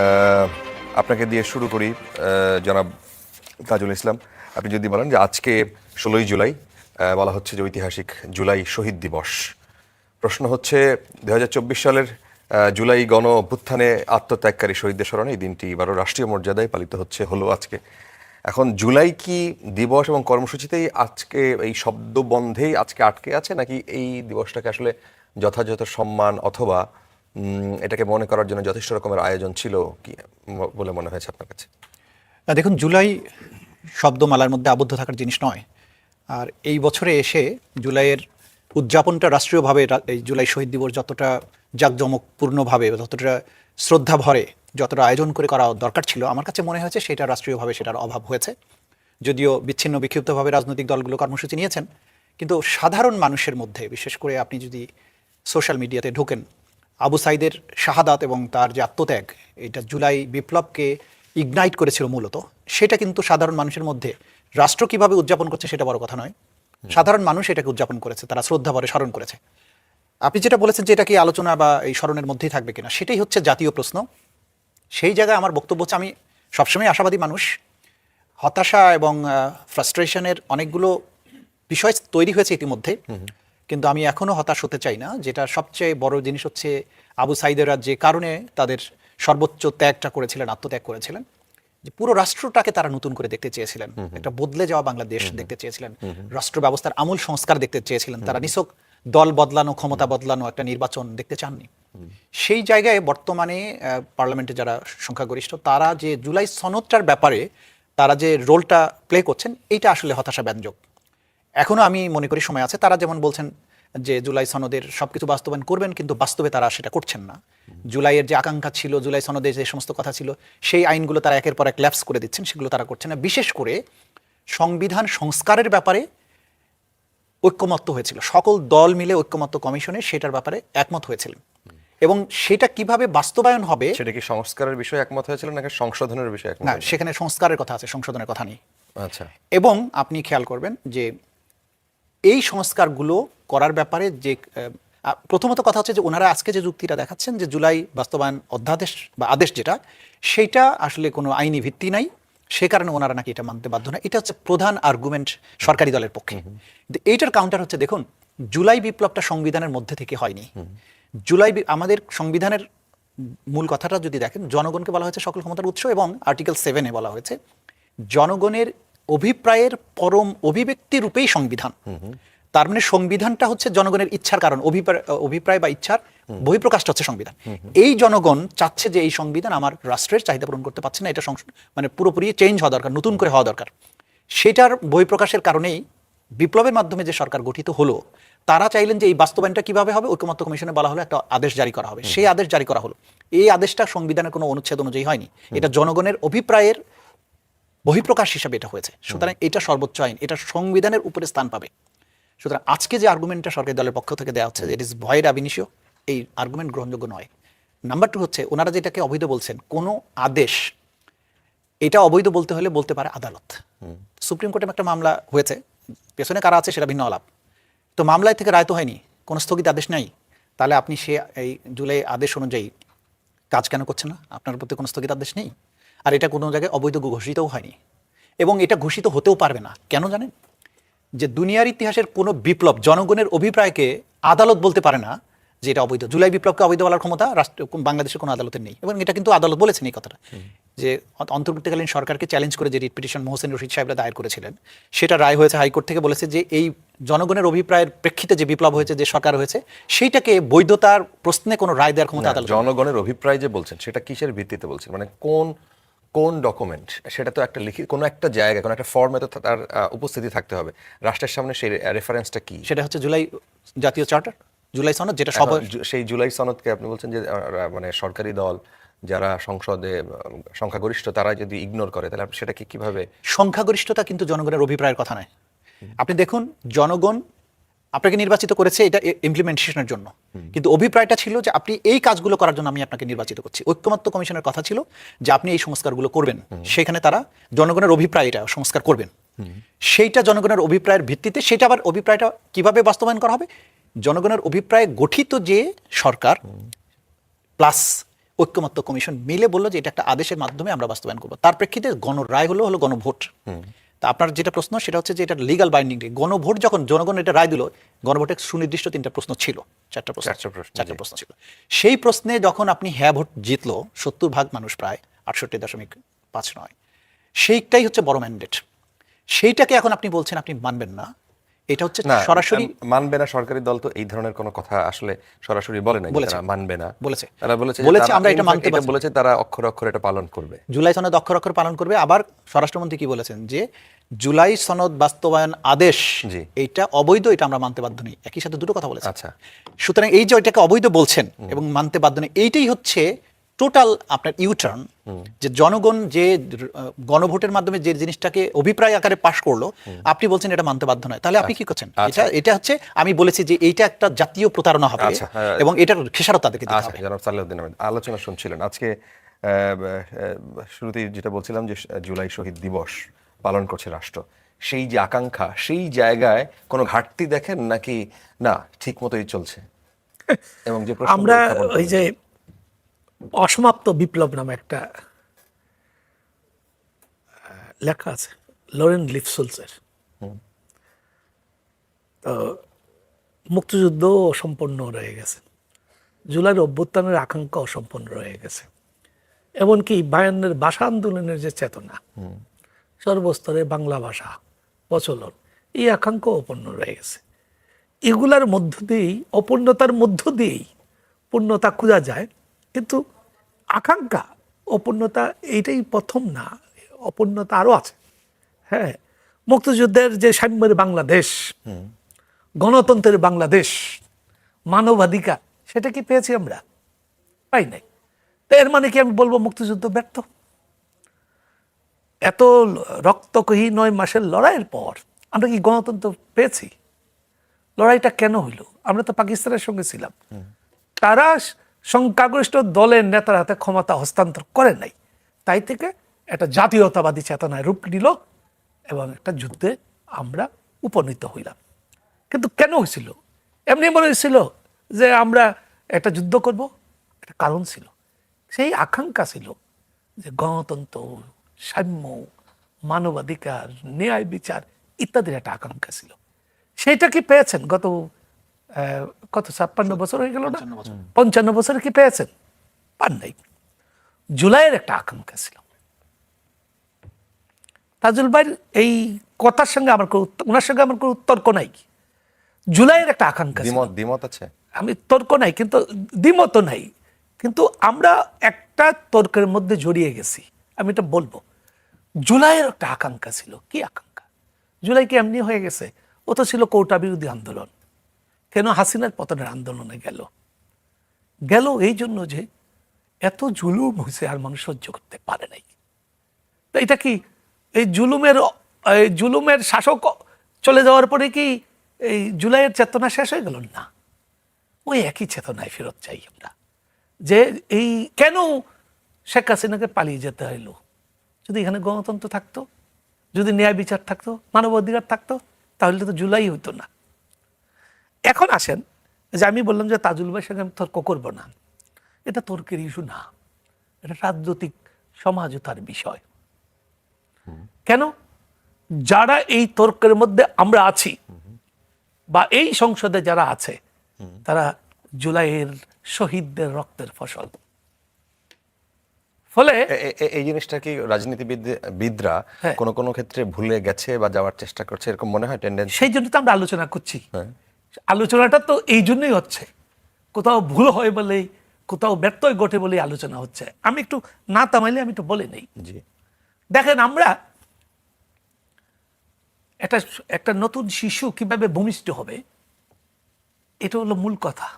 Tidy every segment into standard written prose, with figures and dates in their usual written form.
আহ, আপনাকে দিয়ে শুরু করি। জনাব তাজুল ইসলাম, আপনি যদি বলেন যে আজকে 16ই জুলাই, বলা হচ্ছে যে ঐতিহাসিক জুলাই শহীদ দিবস। প্রশ্ন হচ্ছে 2024 সালের জুলাই গণ অভ্যুত্থানে আত্মত্যাগকারী শহীদদের স্মরণে এই দিনটি এবারও রাষ্ট্রীয় মর্যাদায় পালিত হলো আজকে। এখন জুলাই কি দিবস এবং কর্মসূচিতেই আজকে এই শব্দবন্ধেই আজকে আটকে আছে, নাকি এই দিবসটাকে আসলে যথাযথ সম্মান অথবা এটাকে মনে করার জন্য যথেষ্ট রকমের আয়োজন ছিল কি বলে মনে হয়েছে আপনার কাছে? দেখুন, জুলাই শব্দমালার মধ্যে আবদ্ধ থাকার জিনিস নয়। আর এই বছরে এসে জুলাইয়ের উদযাপনটা রাষ্ট্রীয়ভাবে এই জুলাই শহীদ দিবস যতটা জাঁকজমকপূর্ণভাবে, যতটা শ্রদ্ধা ভরে, যতটা আয়োজন করে করা দরকার ছিল, আমার কাছে মনে হয়েছে সেটা রাষ্ট্রীয়ভাবে সেটার অভাব হয়েছে। যদিও বিচ্ছিন্ন বিক্ষিপ্তভাবে রাজনৈতিক দলগুলো কর্মসূচি নিয়েছেন, কিন্তু সাধারণ মানুষের মধ্যে, বিশেষ করে আপনি যদি সোশ্যাল মিডিয়াতে ঢোকেন, আবু সাইদের শাহাদাত এবং তার যে আত্মত্যাগ, এটা জুলাই বিপ্লবকে ইগনাইট করেছিল মূলত, সেটা কিন্তু সাধারণ মানুষের মধ্যে, রাষ্ট্র কিভাবে উদযাপন করছে সেটা বড় কথা নয়, সাধারণ মানুষ এটাকে উদযাপন করেছে, তারা শ্রদ্ধা ভরে স্মরণ করেছে। আপনি যেটা বলেছেন যে এটা কি আলোচনা বা এই স্মরণের মধ্যেই থাকবে কিনা, সেটাই হচ্ছে জাতীয় প্রশ্ন। সেই জায়গায় আমার বক্তব্য হচ্ছে, আমি সবসময় আশাবাদী মানুষ। হতাশা এবং ফ্রাস্ট্রেশনের অনেকগুলো বিষয় তৈরি হয়েছে ইতিমধ্যে, কিন্তু আমি এখনও হতাশ হতে চাই না। যেটা সবচেয়ে বড় জিনিস হচ্ছে, আবু সাইদেরা যে কারণে তাদের সর্বোচ্চ ত্যাগটা করেছিলেন, আত্মত্যাগ করেছিলেন, যে পুরো রাষ্ট্রটাকে তারা নতুন করে দেখতে চেয়েছিলেন, একটা বদলে যাওয়া বাংলাদেশ দেখতে চেয়েছিলেন, রাষ্ট্র ব্যবস্থার আমূল সংস্কার দেখতে চেয়েছিলেন। তারা নিছক দল বদলানো, ক্ষমতা বদলানো একটা নির্বাচন দেখতে চাননি। সেই জায়গায় বর্তমানে পার্লামেন্টে যারা সংখ্যাগরিষ্ঠ, তারা যে জুলাই সনদটার ব্যাপারে তারা যে রোলটা প্লে করছেন, এইটা আসলে হতাশাব্যঞ্জক। এখনও আমি মনে করি সময় আছে। তারা যেমন বলছেন যে জুলাই সনদের সবকিছু বাস্তবায়ন করবেন, কিন্তু বাস্তবে তারা সেটা করছেন না। জুলাইয়ের যে আকাঙ্ক্ষা ছিল, জুলাই সনদে যে সমস্ত কথা ছিল, সেই আইনগুলো তারা একের পর এক ল্যাপস করে দিচ্ছেন, সেগুলো তারা করছেন না। বিশেষ করে সংবিধান সংস্কারের ব্যাপারে ঐক্যমত্য হয়েছিল, সকল দল মিলে ঐক্যমত্য কমিশনে সেটার ব্যাপারে একমত হয়েছিলেন, এবং সেটা কিভাবে বাস্তবায়ন হবে, সেটা কি সংস্কারের বিষয়ে একমত হয়েছিল নাকি সংশোধনের বিষয়ে একমত? না, সেখানে সংস্কারের কথা আছে, সংশোধনের কথা নেই। আচ্ছা। এবং আপনি খেয়াল করবেন যে এই সংস্কারগুলো করার ব্যাপারে যে প্রথমত কথা হচ্ছে যে ওনারা আজকে যে যুক্তিটা দেখাচ্ছেন যে জুলাই বাস্তবায়ন অধ্যাদেশ বা আদেশ যেটা, সেইটা আসলে কোনো আইনি ভিত্তি নাই, সে কারণে ওনারা নাকি এটা মানতে বাধ্য না। এটা হচ্ছে প্রধান আর্গুমেন্ট সরকারি দলের পক্ষে। কিন্তু এইটার কাউন্টার হচ্ছে, দেখুন, জুলাই বিপ্লবটা সংবিধানের মধ্যে থেকে হয়নি। আমাদের সংবিধানের মূল কথাটা যদি দেখেন, জনগণকে বলা হয়েছে সকল ক্ষমতার উৎস, এবং আর্টিকেল 7-এ বলা হয়েছে জনগণের অভিপ্রায়ের পরম অভিব্যক্তি রূপেই সংবিধান। তার মানে সংবিধানটা হচ্ছে জনগণের ইচ্ছার কারণ, অভিপ্রায় বা ইচ্ছার বহিঃপ্রকাশটা হচ্ছে সংবিধান। এই জনগণ চাচ্ছে যে এই সংবিধান আমার রাষ্ট্রের চাহিদা পূরণ করতে পারছে না, এটা মানে পুরোপুরি চেঞ্জ হওয়া দরকার, নতুন করে হওয়া দরকার। সেটার বহিঃপ্রকাশের কারণেই বিপ্লবের মাধ্যমে যে সরকার গঠিত হলো, তারা চাইলেন যে এই বাস্তবায়নটা কিভাবে হবে, ঐকমত্য কমিশনে বলা হলো একটা আদেশ জারি করা হবে, সেই আদেশ জারি করা হলো। এই আদেশটা সংবিধানের কোনো অনুচ্ছেদ অনুযায়ী হয়নি, এটা জনগণের অভিপ্রায়ের বহিঃপ্রকাশ হিসাবে এটা হয়েছে। সুতরাং এটা সর্বোচ্চ আইন, এটা সংবিধানের উপরে স্থান পাবে। সুতরাং আজকে যে আর্গুমেন্টটা সরকারি দলের পক্ষ থেকে দেওয়া হচ্ছে, ইট ইজ ভয়েড আব ইনিশিও, এই আর্গুমেন্ট গ্রহণযোগ্য নয়। নাম্বার 2 হচ্ছে, ওনারা যেটাকে অবৈধ বলছেন, কোনো আদেশ, এটা অবৈধ বলতে হলে বলতে পারে আদালত। সুপ্রিম কোর্টে একটা মামলা হয়েছে, পেছনে কারা আছে সেটা ভিন্ন আলাপ, তো মামলায় থেকে রায় তো হয়নি, কোনো স্থগিত আদেশ নাই। তাহলে আপনি এই জুলাই আদেশ অনুযায়ী কাজ কেন করছেন না? আপনার প্রতি কোনো স্থগিত আদেশ নেই, আর এটা কোনো জায়গায় অবৈধ ঘোষিতও হয়নি, এবং এটা ঘোষিত হতেও পারবে না। কেন জানেন? যে দুনিয়ার ইতিহাসের কোনো বিপ্লব জনগণের অভিপ্রায়কে আদালত বলতে পারে না যে এটা অবৈধ। জুলাই বিপ্লবকে অবৈধ বলার ক্ষমতা বাংলাদেশের কোনো আদালতের নেই, এবং এটা কিন্তু আদালত বলেছেন এই কথাটা, যে অন্তর্বর্তীকালীন সরকারকে চ্যালেঞ্জ করে যে রিট পিটিশন মোহসেন রশিদ সাহেবরা দায়ের করেছিলেন, সেটা রায় হয়েছে হাইকোর্ট থেকে, বলেছে যে এই জনগণের অভিপ্রায়ের প্রেক্ষিতে যে বিপ্লব হয়েছে, যে সরকার হয়েছে, সেইটাকে বৈধতার প্রশ্নে কোনো রায় দেওয়ার ক্ষমতা আদালত। জনগণের অভিপ্রায় যে বলছেন, সেটা কিসের ভিত্তিতে বলছেন? মানে কোন ডকুমেন্ট? সেটা তো একটা লিখিত কোনো একটা জায়গায়, কোনো একটা ফর্মে তো তার উপস্থিতি থাকতে হবে। রাষ্ট্রের সামনে সেই রেফারেন্সটা কি? সেটা হচ্ছে জুলাই জাতীয় চার্টার, জুলাই সনদ, যেটা সব। সেই জুলাই সনদকে আপনি বলছেন যে মানে সরকারি দল যারা সংসদে সংখ্যাগরিষ্ঠ, তারা যদি ইগনোর করে, তাহলে আপনি সেটাকে কিভাবে? সংখ্যাগরিষ্ঠতা কিন্তু জনগণের অভিপ্রায়ের কথা নয়। আপনি দেখুন, জনগণ আপনাকে নির্বাচিত করেছে এটা ইমপ্লিমেন্টেশনের জন্য, কিন্তু অভিপ্রায়টা ছিল যে আপনি এই কাজগুলো করার জন্য আমি আপনাকে নির্বাচিত করছি। ঐক্যমত্য কমিশনের কথা ছিল যে আপনি এই সংস্কারগুলো করবেন, সেখানে তারা জনগণের অভিপ্রায় এটা সংস্কার করবেন, সেইটা জনগণের অভিপ্রায়ের ভিত্তিতে। সেটা আবার অভিপ্রায়টা কিভাবে বাস্তবায়ন করা হবে? জনগণের অভিপ্রায়ে গঠিত যে সরকার প্লাস ঐক্যমত্য কমিশন মিলে বললো যে এটা একটা আদেশের মাধ্যমে আমরা বাস্তবায়ন করবো। তার প্রেক্ষিতে গণরায় হলো গণভোট। তা আপনার যেটা প্রশ্ন সেটা হচ্ছে যে এটা লিগাল বাইন্ডিং। গণভোট যখন জনগণ এটা রায় দিল, গণভোটের সুনির্দিষ্ট 3টা প্রশ্ন ছিল, 4টা প্রশ্ন, 4টা প্রশ্ন ছিল। সেই প্রশ্নে যখন আপনি হ্যাঁ ভোট জিতলো 70% মানুষ, প্রায় 68.59, সেইটাই হচ্ছে বড় ম্যান্ডেট। সেইটাকে এখন আপনি বলছেন আপনি মানবেন না, এটা হচ্ছে না, সরাসরি মানবে না। সরকারি দল তো এই ধরনের কোনো কথা আসলে সরাসরি বলে না, বলেছে। তারা মানবে না। বলেছে। তারা বলেছে আমরা এটা মানতে পারছি। বলেছে তারা অক্ষরে অক্ষরে এটা পালন করবে, জুলাই সনদ অক্ষর অক্ষর পালন করবে। আবার স্বরাষ্ট্রমন্ত্রী কি বলেছেন যে জুলাই সনদ বাস্তবায়ন আদেশ জি। এইটা অবৈধ, এটা আমরা মানতে বাধ্য নই। একই সাথে দুটো কথা বলেছে। আচ্ছা। সুতরাং এই যে ওইটাকে অবৈধ বলছেন এবং মানতে বাধ্য নই, এইটাই হচ্ছে টোটাল আপনার ইউটার্ন। যে জনগণ যে গণভোটের মাধ্যমে যে জিনিসটাকে অভিপ্রায় আকারে পাশ করলো, আপনি বলছেন এটা মানতে বাধ্য নয়, তাহলে আপনি কি করছেন? এটা হচ্ছে আমি বলেছি যে এইটা একটা জাতীয় প্রতারণা হবে এবং এটার খেসারত তাদেরকে দিতে হবে। জনাব সালেউদ্দিন আহমেদ আলোচনা শুনছিলেন আজকে। শুরুতেই যেটা বলছিলাম যে জুলাই শহীদ দিবস পালন করছে রাষ্ট্র, সেই যে আকাঙ্ক্ষা, সেই জায়গায় কোনো ঘাটতি দেখেন নাকি না ঠিক মতোই চলছে? এবং যে প্রশ্ন আমরা ওই যে অসমাপ্ত বিপ্লব নামে একটা লেখা আছে লরেন লিফসুলসের, তো মুক্তিযুদ্ধ অসম্পূর্ণ রয়ে গেছে, জুলাইয়ের অভ্যুত্থানের আকাঙ্ক্ষা অসম্পূর্ণ রয়ে গেছে, এমনকি 52-এর ভাষা আন্দোলনের যে চেতনা, সর্বস্তরে বাংলা ভাষা প্রচলন, এই আকাঙ্ক্ষা অপূর্ণ রয়ে গেছে। এগুলার মধ্য দিয়েই, অপূর্ণতার মধ্য দিয়েই পূর্ণতা খোঁজা যায়। কিন্তু আকাঙ্ক্ষা অপূর্ণতা এইটাই প্রথম না, অপূর্ণতা আরো আছে। হ্যাঁ, মুক্তিযুদ্ধের যে সাম্যের বাংলাদেশ, গণতন্ত্রের বাংলাদেশ, মানবাধিকার, সেটা কি পেয়েছি আমরা? পাই নাই। তো এর মানে কি আমি বলবো মুক্তিযুদ্ধ ব্যর্থ? এত রক্তকহী 9 মাসের লড়াইয়ের পর আমরা কি গণতন্ত্র পেয়েছি? লড়াইটা কেন হইল? আমরা তো পাকিস্তানের সঙ্গে ছিলাম, তারা সংখ্যাগরিষ্ঠ দলের নেতার হাতে ক্ষমতা হস্তান্তর করে নাই, তাই থেকে একটা জাতীয়তাবাদী চেতনায় রূপ নিল এবং একটা যুদ্ধে আমরা উপনীত হইলাম। কিন্তু কেন হয়েছিল? এমনি মনে হয়েছিল যে আমরা একটা যুদ্ধ করব? একটা কারণ ছিল, সেই আকাঙ্ক্ষা ছিল যে গণতন্ত্র, সাম্য, মানবাধিকার, ন্যায় বিচার ইত্যাদির একটা আকাঙ্ক্ষা ছিল। সেটা কি পেয়েছেন? গত কত 56 বছর হয়ে গেল না? 55 বছরে কি পেয়েছেন? পান নাই। জুলাইয়ের একটা আকাঙ্ক্ষা ছিল। তাজুল ভাইয়ের এই কথার সঙ্গে আমার ওনার সঙ্গে আমার কোনো তর্ক নাই। জুলাইয়ের একটা আকাঙ্ক্ষা ছিল। দ্বিমত আছে, আমি তর্ক নাই, কিন্তু দ্বিমত নাই, কিন্তু আমরা একটা তর্কের মধ্যে জড়িয়ে গেছি। আমি এটা বলবো, জুলাইয়ের একটা আকাঙ্ক্ষা ছিল। কি আকাঙ্ক্ষা? জুলাই কি এমনি হয়ে গেছে? ও তো ছিল কোটা বিরোধী আন্দোলন। কেন হাসিনার পতনের আন্দোলনে গেল এই জন্য যে এত জুলুম হয়েছে আর মানুষ সহ্য করতে পারে নাই। তো এটা কি এই জুলুমের শাসক চলে যাওয়ার পরে কি এই জুলাইয়ের চেতনা শেষ হয়ে গেল? না, ওই একই চেতনায় ফেরত চাই আমরা। যে এই কেন শেখ হাসিনাকে পালিয়ে যেতে হইলো? যদি এখানে গণতন্ত্র থাকতো, যদি ন্যায় বিচার থাকতো, মানবাধিকার থাকতো, তাহলে তো জুলাই হইতো না। এখন আসেন যে আমি বললাম যে তাজুল ভাইয়ের সঙ্গে আমি তর্ক করবো না, এটা তর্কের ইস্যু না, এটা রাজনৈতিক সমঝোতার বিষয়। কেন? যারা এই তর্কের মধ্যে আমরা আছি বা এই সংসদে যারা আছে, তারা জুলাইয়ের শহীদদের রক্তের ফসল। ফলে এই জিনিসটা কি রাজনীতিবিদরা কোন কোন ক্ষেত্রে ভুলে গেছে বা যাওয়ার চেষ্টা করছে, এরকম মনে হয় টেন্ডেন্সি? সেই জন্য তো আমরা আলোচনা করছি। আলোচনাটা তো এই জন্যই হচ্ছে, কোথাও ভুল হয় বলেই, কোথাও ব্যত্যয় ঘটে বলেই আলোচনা হচ্ছে। আমি একটু না থামাইলে আমি একটু বলে নেই। জি, দেখেন, আমরা একটা নতুন শিশু কিভাবে ভূমিষ্ঠ হবে, এটা হলো মূল কথা।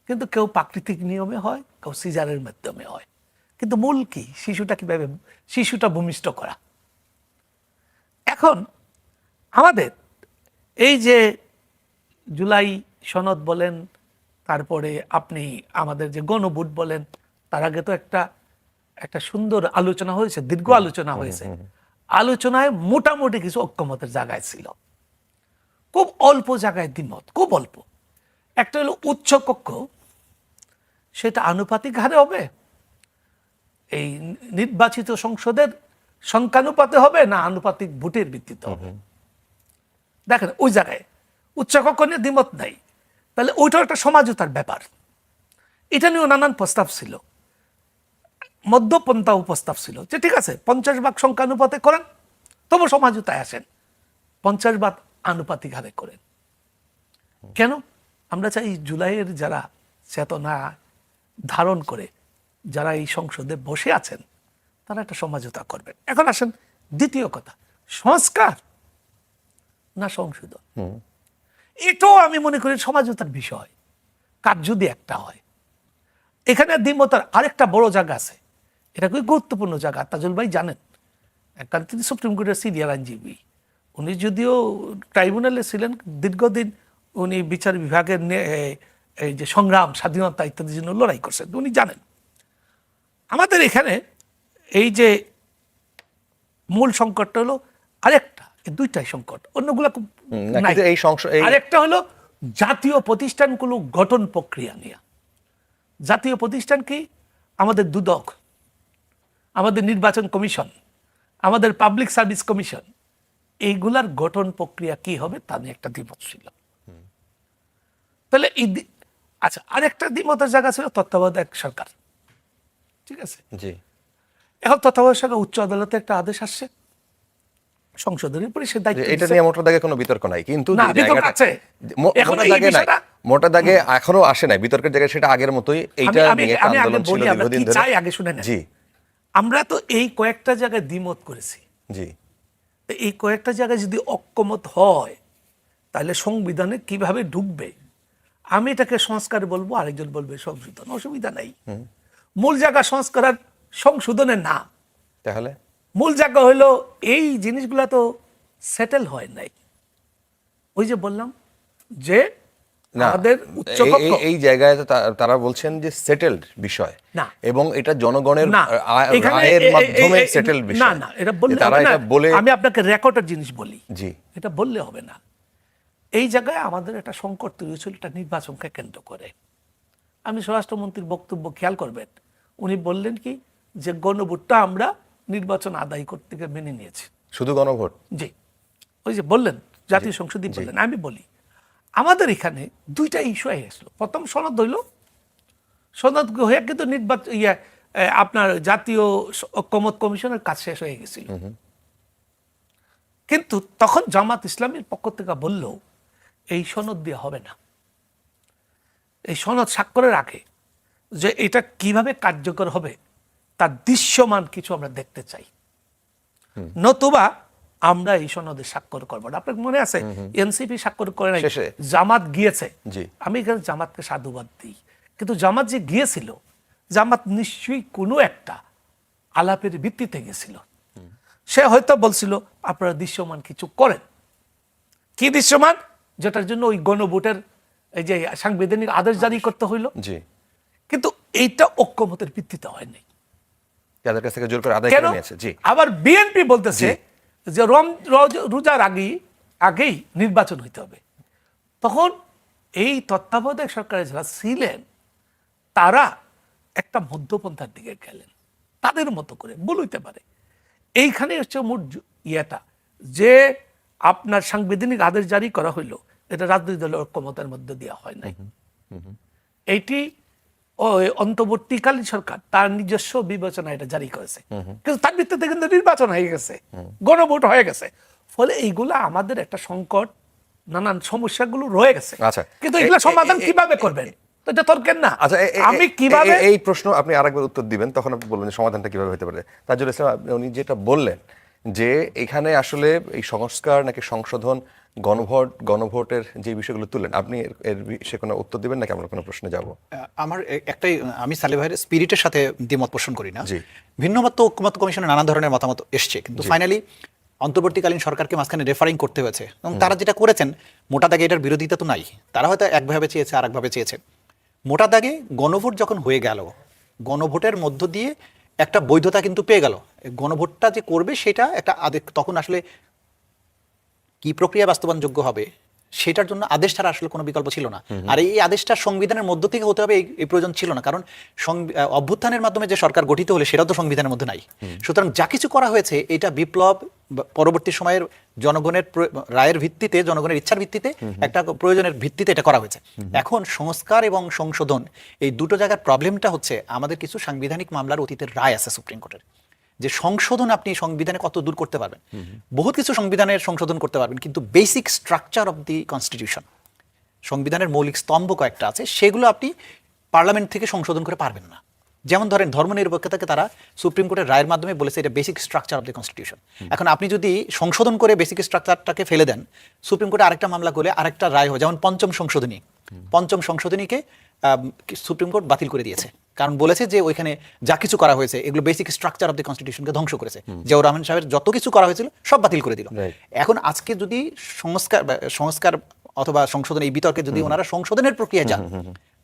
কিন্তু কেউ প্রাকৃতিক নিয়মে হয়, কেউ সিজারের মাধ্যমে হয়। কিন্তু মূল কি? শিশুটা ভূমিষ্ঠ করা। এখন আমাদের এই যে জুলাই সনদ বলেন, তারপরে আপনি আমাদের যে গণভোট বলেন, তার আগে তো একটা সুন্দর আলোচনা হয়েছে, দীর্ঘ আলোচনা হয়েছে। আলোচনায় মোটামুটি কিছু ঐক্যমতের জায়গায় ছিল, খুব অল্প জায়গায় দ্বিমত, খুব অল্প। একটা হলো উচ্চ কক্ষ, সেটা আনুপাতিক হারে হবে এই নির্বাচিত সংসদের সংখ্যানুপাতে হবে না আনুপাতিক ভোটের ভিত্তিতে হবে? দেখেন ওই জায়গায় উচ্চকক্ষ নিয়ে দ্বিমত নাই, তাহলে ওইটাও একটা সমাজতার ব্যাপার। এটা নিয়েও নানান প্রস্তাব ছিল, মধ্যপন্থা প্রস্তাব ছিল যে ঠিক আছে 50 ভাগ সংখ্যানুপাতে করেন, তবু সমাজতায় আসেন, 50 ভাগ আনুপাতিক হারে করেন। কেন? আমরা চাই জুলাইয়ের যারা চেতনা ধারণ করে যারা এই সংসদে বসে আছেন তারা একটা সমঝোতা করবেন। এখন আসেন দ্বিতীয় কথা, সংস্কার না সংশোধন, এটাও আমি মনে করি সমঝোতার বিষয়, কাজ যদি একটা হয়। এখানে দ্বিমতের আরেকটা বড় জায়গা আছে, এটা খুবই গুরুত্বপূর্ণ জায়গা, তাজুল ভাই জানেন, কারণ তিনি সুপ্রিম কোর্টের সিনিয়র আইনজীবী। উনি যদিও ট্রাইব্যুনালে ছিলেন দীর্ঘদিন, উনি বিচার বিভাগের এই যে সংগ্রাম, স্বাধীনতা ইত্যাদির জন্য লড়াই করছেন, উনি জানেন। আমাদের এখানে এই যে মূল সংকটটা হলো আরেকটা, এই দুইটাই সংকট, অন্যগুলা খুব নাই। আরেকটা হলো জাতীয় প্রতিষ্ঠানগুলো গঠন প্রক্রিয়া নিয়ে। জাতীয় প্রতিষ্ঠান কি? আমাদের দুদক, আমাদের নির্বাচন কমিশন, আমাদের পাবলিক সার্ভিস কমিশন, এইগুলার গঠন প্রক্রিয়া কি হবে তা নিয়ে একটা দ্বিমত ছিল। তাহলে আচ্ছা, আরেকটা দ্বিমতের জায়গা ছিল তত্ত্বাবধায়ক সরকার, ঠিক আছে। এখন তত্ত্বাবধায়ক সরকার উচ্চ আদালতে একটা আদেশ আসছে, সংসদের উপরে সে দায়িত্ব, এটা নিয়ে মোটা দাগে কোনো বিতর্ক নাই, কিন্তু না বিতর্ক আছে, মোটা দাগে এখনো আসে নাই বিতর্কের জায়গায়, সেটা আগের মতোই। এইটা নিয়ে একটা আন্দোলন ছিল দীর্ঘদিন ধরে। চাই আগে শুনে নেন। জি, আমরা তো এই কয়েকটা জায়গায় দ্বিমত করেছি। জি, এই কয়েকটা জায়গায় যদি ঐক্যমত হয় তাহলে সংবিধানে কিভাবে ঢুকবে? আমি এটাকে সংস্কার বলবো, আরেকজন বলবে সংশোধন, অসুবিধা নাই। মূল জায়গা সংস্কার আর সংশোধনের না, তাহলে মূল জায়গা হলো এই জিনিসগুলা তো সেটেল হয় নাই। ওই যে বললাম যে আমাদের উচ্চকক্ষ, এই জায়গায় তারা বলছেন যে সেটেলড বিষয় না, এবং এটা জনগণের রায়ের মাধ্যমে সেটেলড বিষয় না। না, এটা বললে হবে না। আমি আপনাকে রেকর্ডের জিনিস বলি, জি, এটা বললে হবে না। এই জায়গায় আমাদের একটা সংকট তৈরি হয়েছিল, এটা নির্বাচনকে কেন্দ্র করে। আমি স্বরাষ্ট্রমন্ত্রীর বক্তব্য খেয়াল করবেন, উনি বললেন কি যে গণভোটটা আমরা নির্বাচন আদায় করতে গিয়ে মেনে নিয়েছি। শুধু গণভোট? জি, ওই যে বললেন জাতীয় সংসদই বললেন। আমি বলি আমাদের এখানে দুইটা ইস্যু হয়ে গেছিল। প্রথম সনদ হইল, সনদ হয়ে কিন্তু নির্বাচন আপনার জাতীয় ঐক্যমত কমিশনের কাজ শেষ হয়ে গেছিল। কিন্তু তখন জামাত ইসলামের পক্ষ থেকে বলল এই সনদ দিয়ে হবে না, এই সনদ স্বাক্ষরের আগে যে এটা কিভাবে কার্যকর হবে তার দৃশ্যমান কিছু আমরা দেখতে চাই, নতুবা আমরা এই সনদে স্বাক্ষর করবো না। আপনার মনে আছে এনসিপি স্বাক্ষর করে নাই, জামাত গিয়েছে। আমি এখানে জামাতকে সাধুবাদ দিই, কিন্তু জামাত যে গিয়েছিল, জামাত নিশ্চয়ই কোনো একটা আলাপের ভিত্তিতে গেছিল। সে হয়তো বলছিল আপনারা দৃশ্যমান কিছু করেন। কি দৃশ্যমান? যেটার জন্য ওই গণভোটের এই যে সাংবিধানিক আদেশ জারি করতে হইল। কিন্তু এইটা ঐক্যমতের ভিত্তিতে হয়নি, তাদের কাছ থেকে জোর করে আদায় করে নিয়েছে। জি, আবার বিএনপি বলতেছে যে রোজার আগেই নির্বাচন হইতে হবে। তখন এই তত্ত্বাবধায়ক সরকারের যারা ছিলেন তারা একটা মধ্যপন্থার দিকে গেলেন, তাদের মতো করে ভুল হইতে পারে। এইখানে হচ্ছে মোট ইয়েটা, যে আপনার সাংবিধানিক আদেশ জারি করা হইলো, এটা রাজনৈতিক দলের ঐক্যমতের মধ্যে দেওয়া হয় নাই। এইটি অন্তর্বর্তীকালীন সরকার তার নিজস্ব বিবেচনা এটা জারি করেছে, কিন্তু তার ভিত্তিতে কিন্তু নির্বাচন হয়ে গেছে, গণভোট হয়ে গেছে। ফলে এইগুলা আমাদের একটা সংকট, নানান সমস্যাগুলো রয়ে গেছে। আচ্ছা, কিন্তু এগুলা সমাধান কিভাবে করবেন? এটা তর্কের না। আচ্ছা, আমি কিভাবে এই প্রশ্ন আপনি আরেকবার উত্তর দিবেন, তখন আপনি বলবেন সমাধানটা কিভাবে হতে পারে। তাজুল ইসলাম, উনি যেটা বললেন যে এখানে আসলে এই সংস্কার নাকি সংশোধন, গণভোটের যে বিষয়গুলো তুললেন, আপনি এর সে কোনো উত্তর দিবেন নাকি আমরা কোনো প্রশ্নে যাব? আমার একটাই, আমি সালেহ ভাইয়ের স্পিরিটের সাথে দ্বিমত পোষণ করি না। ভিন্নমত ঐক্যমত কমিশনে নানান ধরনের মতামত এসছে, কিন্তু ফাইনালি অন্তর্বর্তীকালীন সরকারকে মাঝখানে রেফারিং করতে হয়েছে, এবং তারা যেটা করেছেন মোটা দাগে এটার বিরোধিতা তো নাই। তারা হয়তো একভাবে চেয়েছে, আর একভাবে চেয়েছে। মোটা দাগে গণভোট যখন হয়ে গেল, গণভোটের মধ্য দিয়ে একটা বৈধতা কিন্তু পেয়ে গেল। গণভোটটা যে করবে সেটা একটা তখন আসলে কি প্রক্রিয়া বাস্তবায়নযোগ্য হবে সেটার জন্য আদেশ ছাড়া আসলে কোনো বিকল্প ছিল না। আর এই আদেশটা সংবিধানের মধ্য থেকে হতে হবে এই প্রয়োজন ছিল না, কারণ অভ্যুত্থানের মাধ্যমে যে সরকার গঠিত হলে সেটাও তো সংবিধানের মধ্যে নাই। সুতরাং যা কিছু করা হয়েছে এটা বিপ্লব পরবর্তী সময়ের জনগণের রায়ের ভিত্তিতে, জনগণের ইচ্ছার ভিত্তিতে, একটা প্রয়োজনের ভিত্তিতে এটা করা হয়েছে। এখন সংস্কার এবং সংশোধন এই দুটো জায়গার প্রবলেমটা হচ্ছে আমাদের কিছু সাংবিধানিক মামলার অতীতের রায় আছে সুপ্রিম কোর্টের, যে সংশোধন আপনি সংবিধানে কত দূর করতে পারবেন। বহুত কিছু সংবিধানের সংশোধন করতে পারবেন, কিন্তু basic structure of the constitution, সংবিধানের মৌলিক স্তম্ভ কয়েকটা আছে, সেগুলো আপনি পার্লামেন্ট থেকে সংশোধন করে পারবেন না। যেমন ধরেন ধর্মনিরপেক্ষতাকে তারা সুপ্রিম কোর্টের রায়ের মাধ্যমে বলেছে এটা basic structure of the constitution. এখন আপনি যদি সংশোধন করে বেসিক স্ট্রাকচারটাকে ফেলে দেন, সুপ্রিম কোর্টে আরেকটা মামলা করলে আরেকটা রায় হয়, যেমন পঞ্চম সংশোধনীকে সুপ্রিম কোর্ট বাতিল করে দিয়েছে, কারণ বলেছে যে ওইখানে যা কিছু করা হয়েছে এগুলো বেসিক স্ট্রাকচার অফ দি কনস্টিটিউশনকে ধ্বংস করেছে। জিয়াউর রহমান সাহেবের যত কিছু করা হয়েছিল সব বাতিল করে দিল। এখন আজকে যদি সংস্কার অথবা সংশোধন এই বিতর্কে যদি ওনারা সংশোধনের প্রক্রিয়া যান,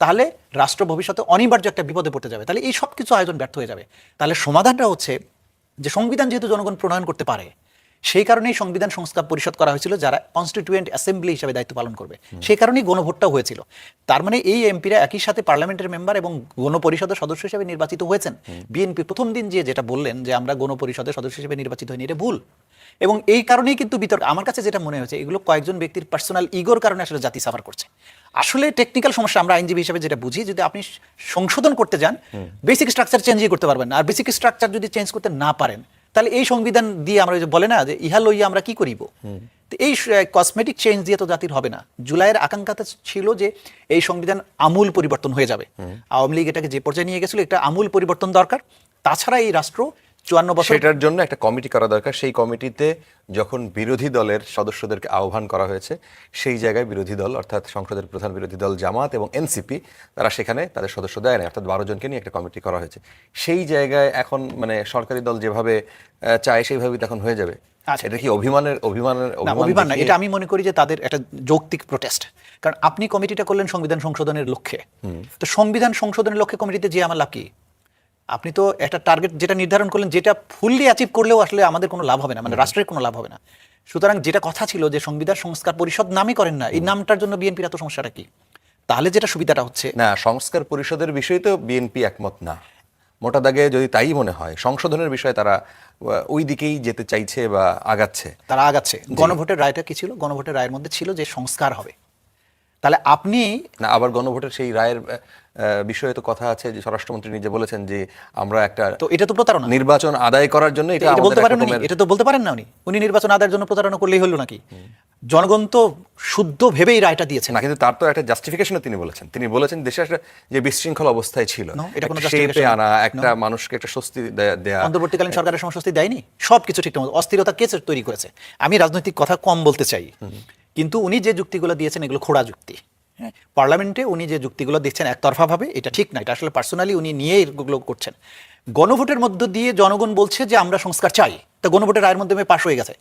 তাহলে রাষ্ট্র ভবিষ্যতে অনিবার্য একটা বিপদে পড়তে যাবে, তাহলে এই সব কিছু আয়োজন ব্যর্থ হয়ে যাবে। তাহলে সমাধানটা হচ্ছে যে সংবিধান যেহেতু জনগণ প্রণয়ন করতে পারে, সেই কারণেই সংবিধান সংস্কার পরিষদ করা হয়েছিল, যারা কনস্টিটিউয়েন্ট অ্যাসেম্বলি হিসেবে দায়িত্ব পালন করবে। সেই কারণেই গণভোটটাও হয়েছিল। তার মানে এই এমপিরা একই সাথে পার্লামেন্টের মেম্বার এবং গণপরিষদের সদস্য হিসেবে নির্বাচিত হয়েছেন। বিএনপি প্রথম দিন যেটা বললেন যে আমরা গণপরিষদের সদস্য হিসেবে নির্বাচিত হইনি, এটা ভুল। এবং এই কারণেই কিন্তু বিতর্ক, আমার কাছে যেটা মনে হয়েছে, এগুলো কয়েকজন ব্যক্তির পার্সোনাল ইগোর কারণে আসলে জাতি সাফার করছে। আসলে টেকনিক্যাল সমস্যা আমরা আইনজীবী হিসেবে যেটা বুঝি, যদি আপনি সংশোধন করতে যান, বেসিক স্ট্রাকচার চেঞ্জই করতে পারবেন না। আর বেসিক স্ট্রাকচার যদি চেঞ্জ করতে না পারেন, তাহলে এই সংবিধান দিয়ে আমরা যে বলে না যে ইহা লইয়া আমরা কি করিব, এই কসমেটিক চেঞ্জ দিয়ে তো জাতির হবে না। জুলাইয়ের আকাঙ্ক্ষাটা ছিল যে এই সংবিধান আমূল পরিবর্তন হয়ে যাবে। আওয়ামী লীগ এটাকে যে পর্যায়ে নিয়ে গেছিল, একটা আমূল পরিবর্তন দরকার। তাছাড়া এই রাষ্ট্র 54 বছর, সেটার জন্য একটা কমিটি করা দরকার। সেই কমিটিতে যখন বিরোধী দলের সদস্যদেরকে আহ্বান করা হয়েছে, সেই জায়গায় বিরোধী দল অর্থাৎ সংসদের প্রধান বিরোধী দল জামাত এবং এনসিপি তারা সেখানে তাদের সদস্য দেয় না, অর্থাৎ 12 জনকে নিয়ে একটা কমিটি করা হয়েছে। সেই জায়গায় এখন মানে সরকারি দল যেভাবে চায় সেইভাবেই তখন হয়ে যাবে। এটা কি অভিমান না, এটা আমি মনে করি যে তাদের একটা যৌক্তিক প্রোটেস্ট। কারণ আপনি কমিটিটা করলেন সংবিধান সংশোধনের লক্ষ্যে, তো সংবিধান সংশোধনের লক্ষ্যে কমিটিতে যে আমার লাভ কি? আপনি তো একটা টার্গেট যেটা নির্ধারণ করলেন, যেটা ফুললি অ্যাচিভ করলেও আসলে আমাদের কোনো লাভ হবে না, মানে রাষ্ট্রের কোনো লাভ হবে না। সুতরাং যেটা কথা ছিল যে সংবিধান সংস্কার পরিষদ নামই করেন না, এই নামটার জন্য বিএনপির এত সমস্যাটা কি? তাহলে যেটা সুবিধাটা হচ্ছে না, সংস্কার পরিষদের বিষয়ে তো বিএনপি একমত না। মোটা দাগে যদি তাই মনে হয়, সংশোধনের বিষয়ে তারা ওই দিকেই যেতে চাইছে বা তারা আগাচ্ছে। গণভোটের রায়টা কি ছিল? গণভোটের রায়ের মধ্যে ছিল যে সংস্কার হবে। তাহলে আপনি না, আবার গণভোটের সেই রায়ের বিষয়ে তো কথা আছে যে স্বরাষ্ট্রমন্ত্রী নিজে বলেছেন যে আমরা একটা, তো এটা তো প্রতারণা, নির্বাচন আদায় করার জন্য এটা বলতে পারেন না, এটা তো বলতে পারেন না উনি নির্বাচন আদায়ের জন্য প্রতারণা করলেই হলো নাকি? জনগণ তো শুদ্ধ ভেবেই রায়টা দিয়েছেন না, কিন্তু তার তো একটা জাস্টিফিকেশনও তিনি বলেছেন দেশে একটা যে বিশৃঙ্খল অবস্থায় ছিল, এটা কোনো শেপে আনা, একটা মানুষকে একটা স্বস্তি দেয়া। অন্তর্বর্তীকালীন সরকারের স্বস্তি দেয়নি, সবকিছু ঠিকঠাক মতো, অস্থিরতা কে তৈরি করেছে? আমি রাজনৈতিক কথা কম বলতে চাই, কিন্তু উনি যে যুক্তিগুলো দিয়েছেন এগুলো খোড়া যুক্তি। হ্যাঁ, পার্লামেন্টে উনি যে যুক্তিগুলো দিচ্ছেন একতরফাভাবে, এটা ঠিক না, এটা আসলে পার্সোনালি উনি নিয়ে এগুলো করছেন। গণভোটের মধ্য দিয়ে জনগণ বলছে যে আমরা সংস্কার চাই, তা গণভোটের রায়ের মাধ্যমে পাশ হয়ে গেছে,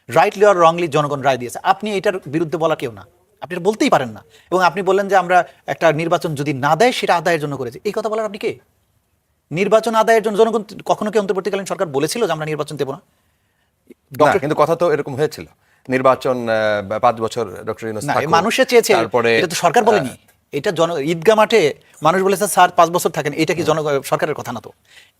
রাইটলি অর রংলি জনগণ রায় দিয়েছে। আপনি এটার বিরুদ্ধে বলা কেউ না, আপনি এটা বলতেই পারেন না। এবং আপনি বললেন যে আমরা একটা নির্বাচন যদি না দেয় সেটা আদায়ের জন্য করেছে, এই কথা বলার আপনি কে? নির্বাচন আদায়ের জন্য জনগণ কখনো কি অন্তর্বর্তীকালীন সরকার বলেছিল যে আমরা নির্বাচন দেব না? কিন্তু কথা তো এরকম হয়েছিল, নির্বাচন 5 বছর ডক্টর ইউনূস থাকুক, মানুষে চেয়েছে, এটা তো সরকার বলেনি। এটা ঈদগাহ মাঠে মানুষ বলেছে স্যার 5 বছর থাকেন, এটা কি সরকারের কথা না? তো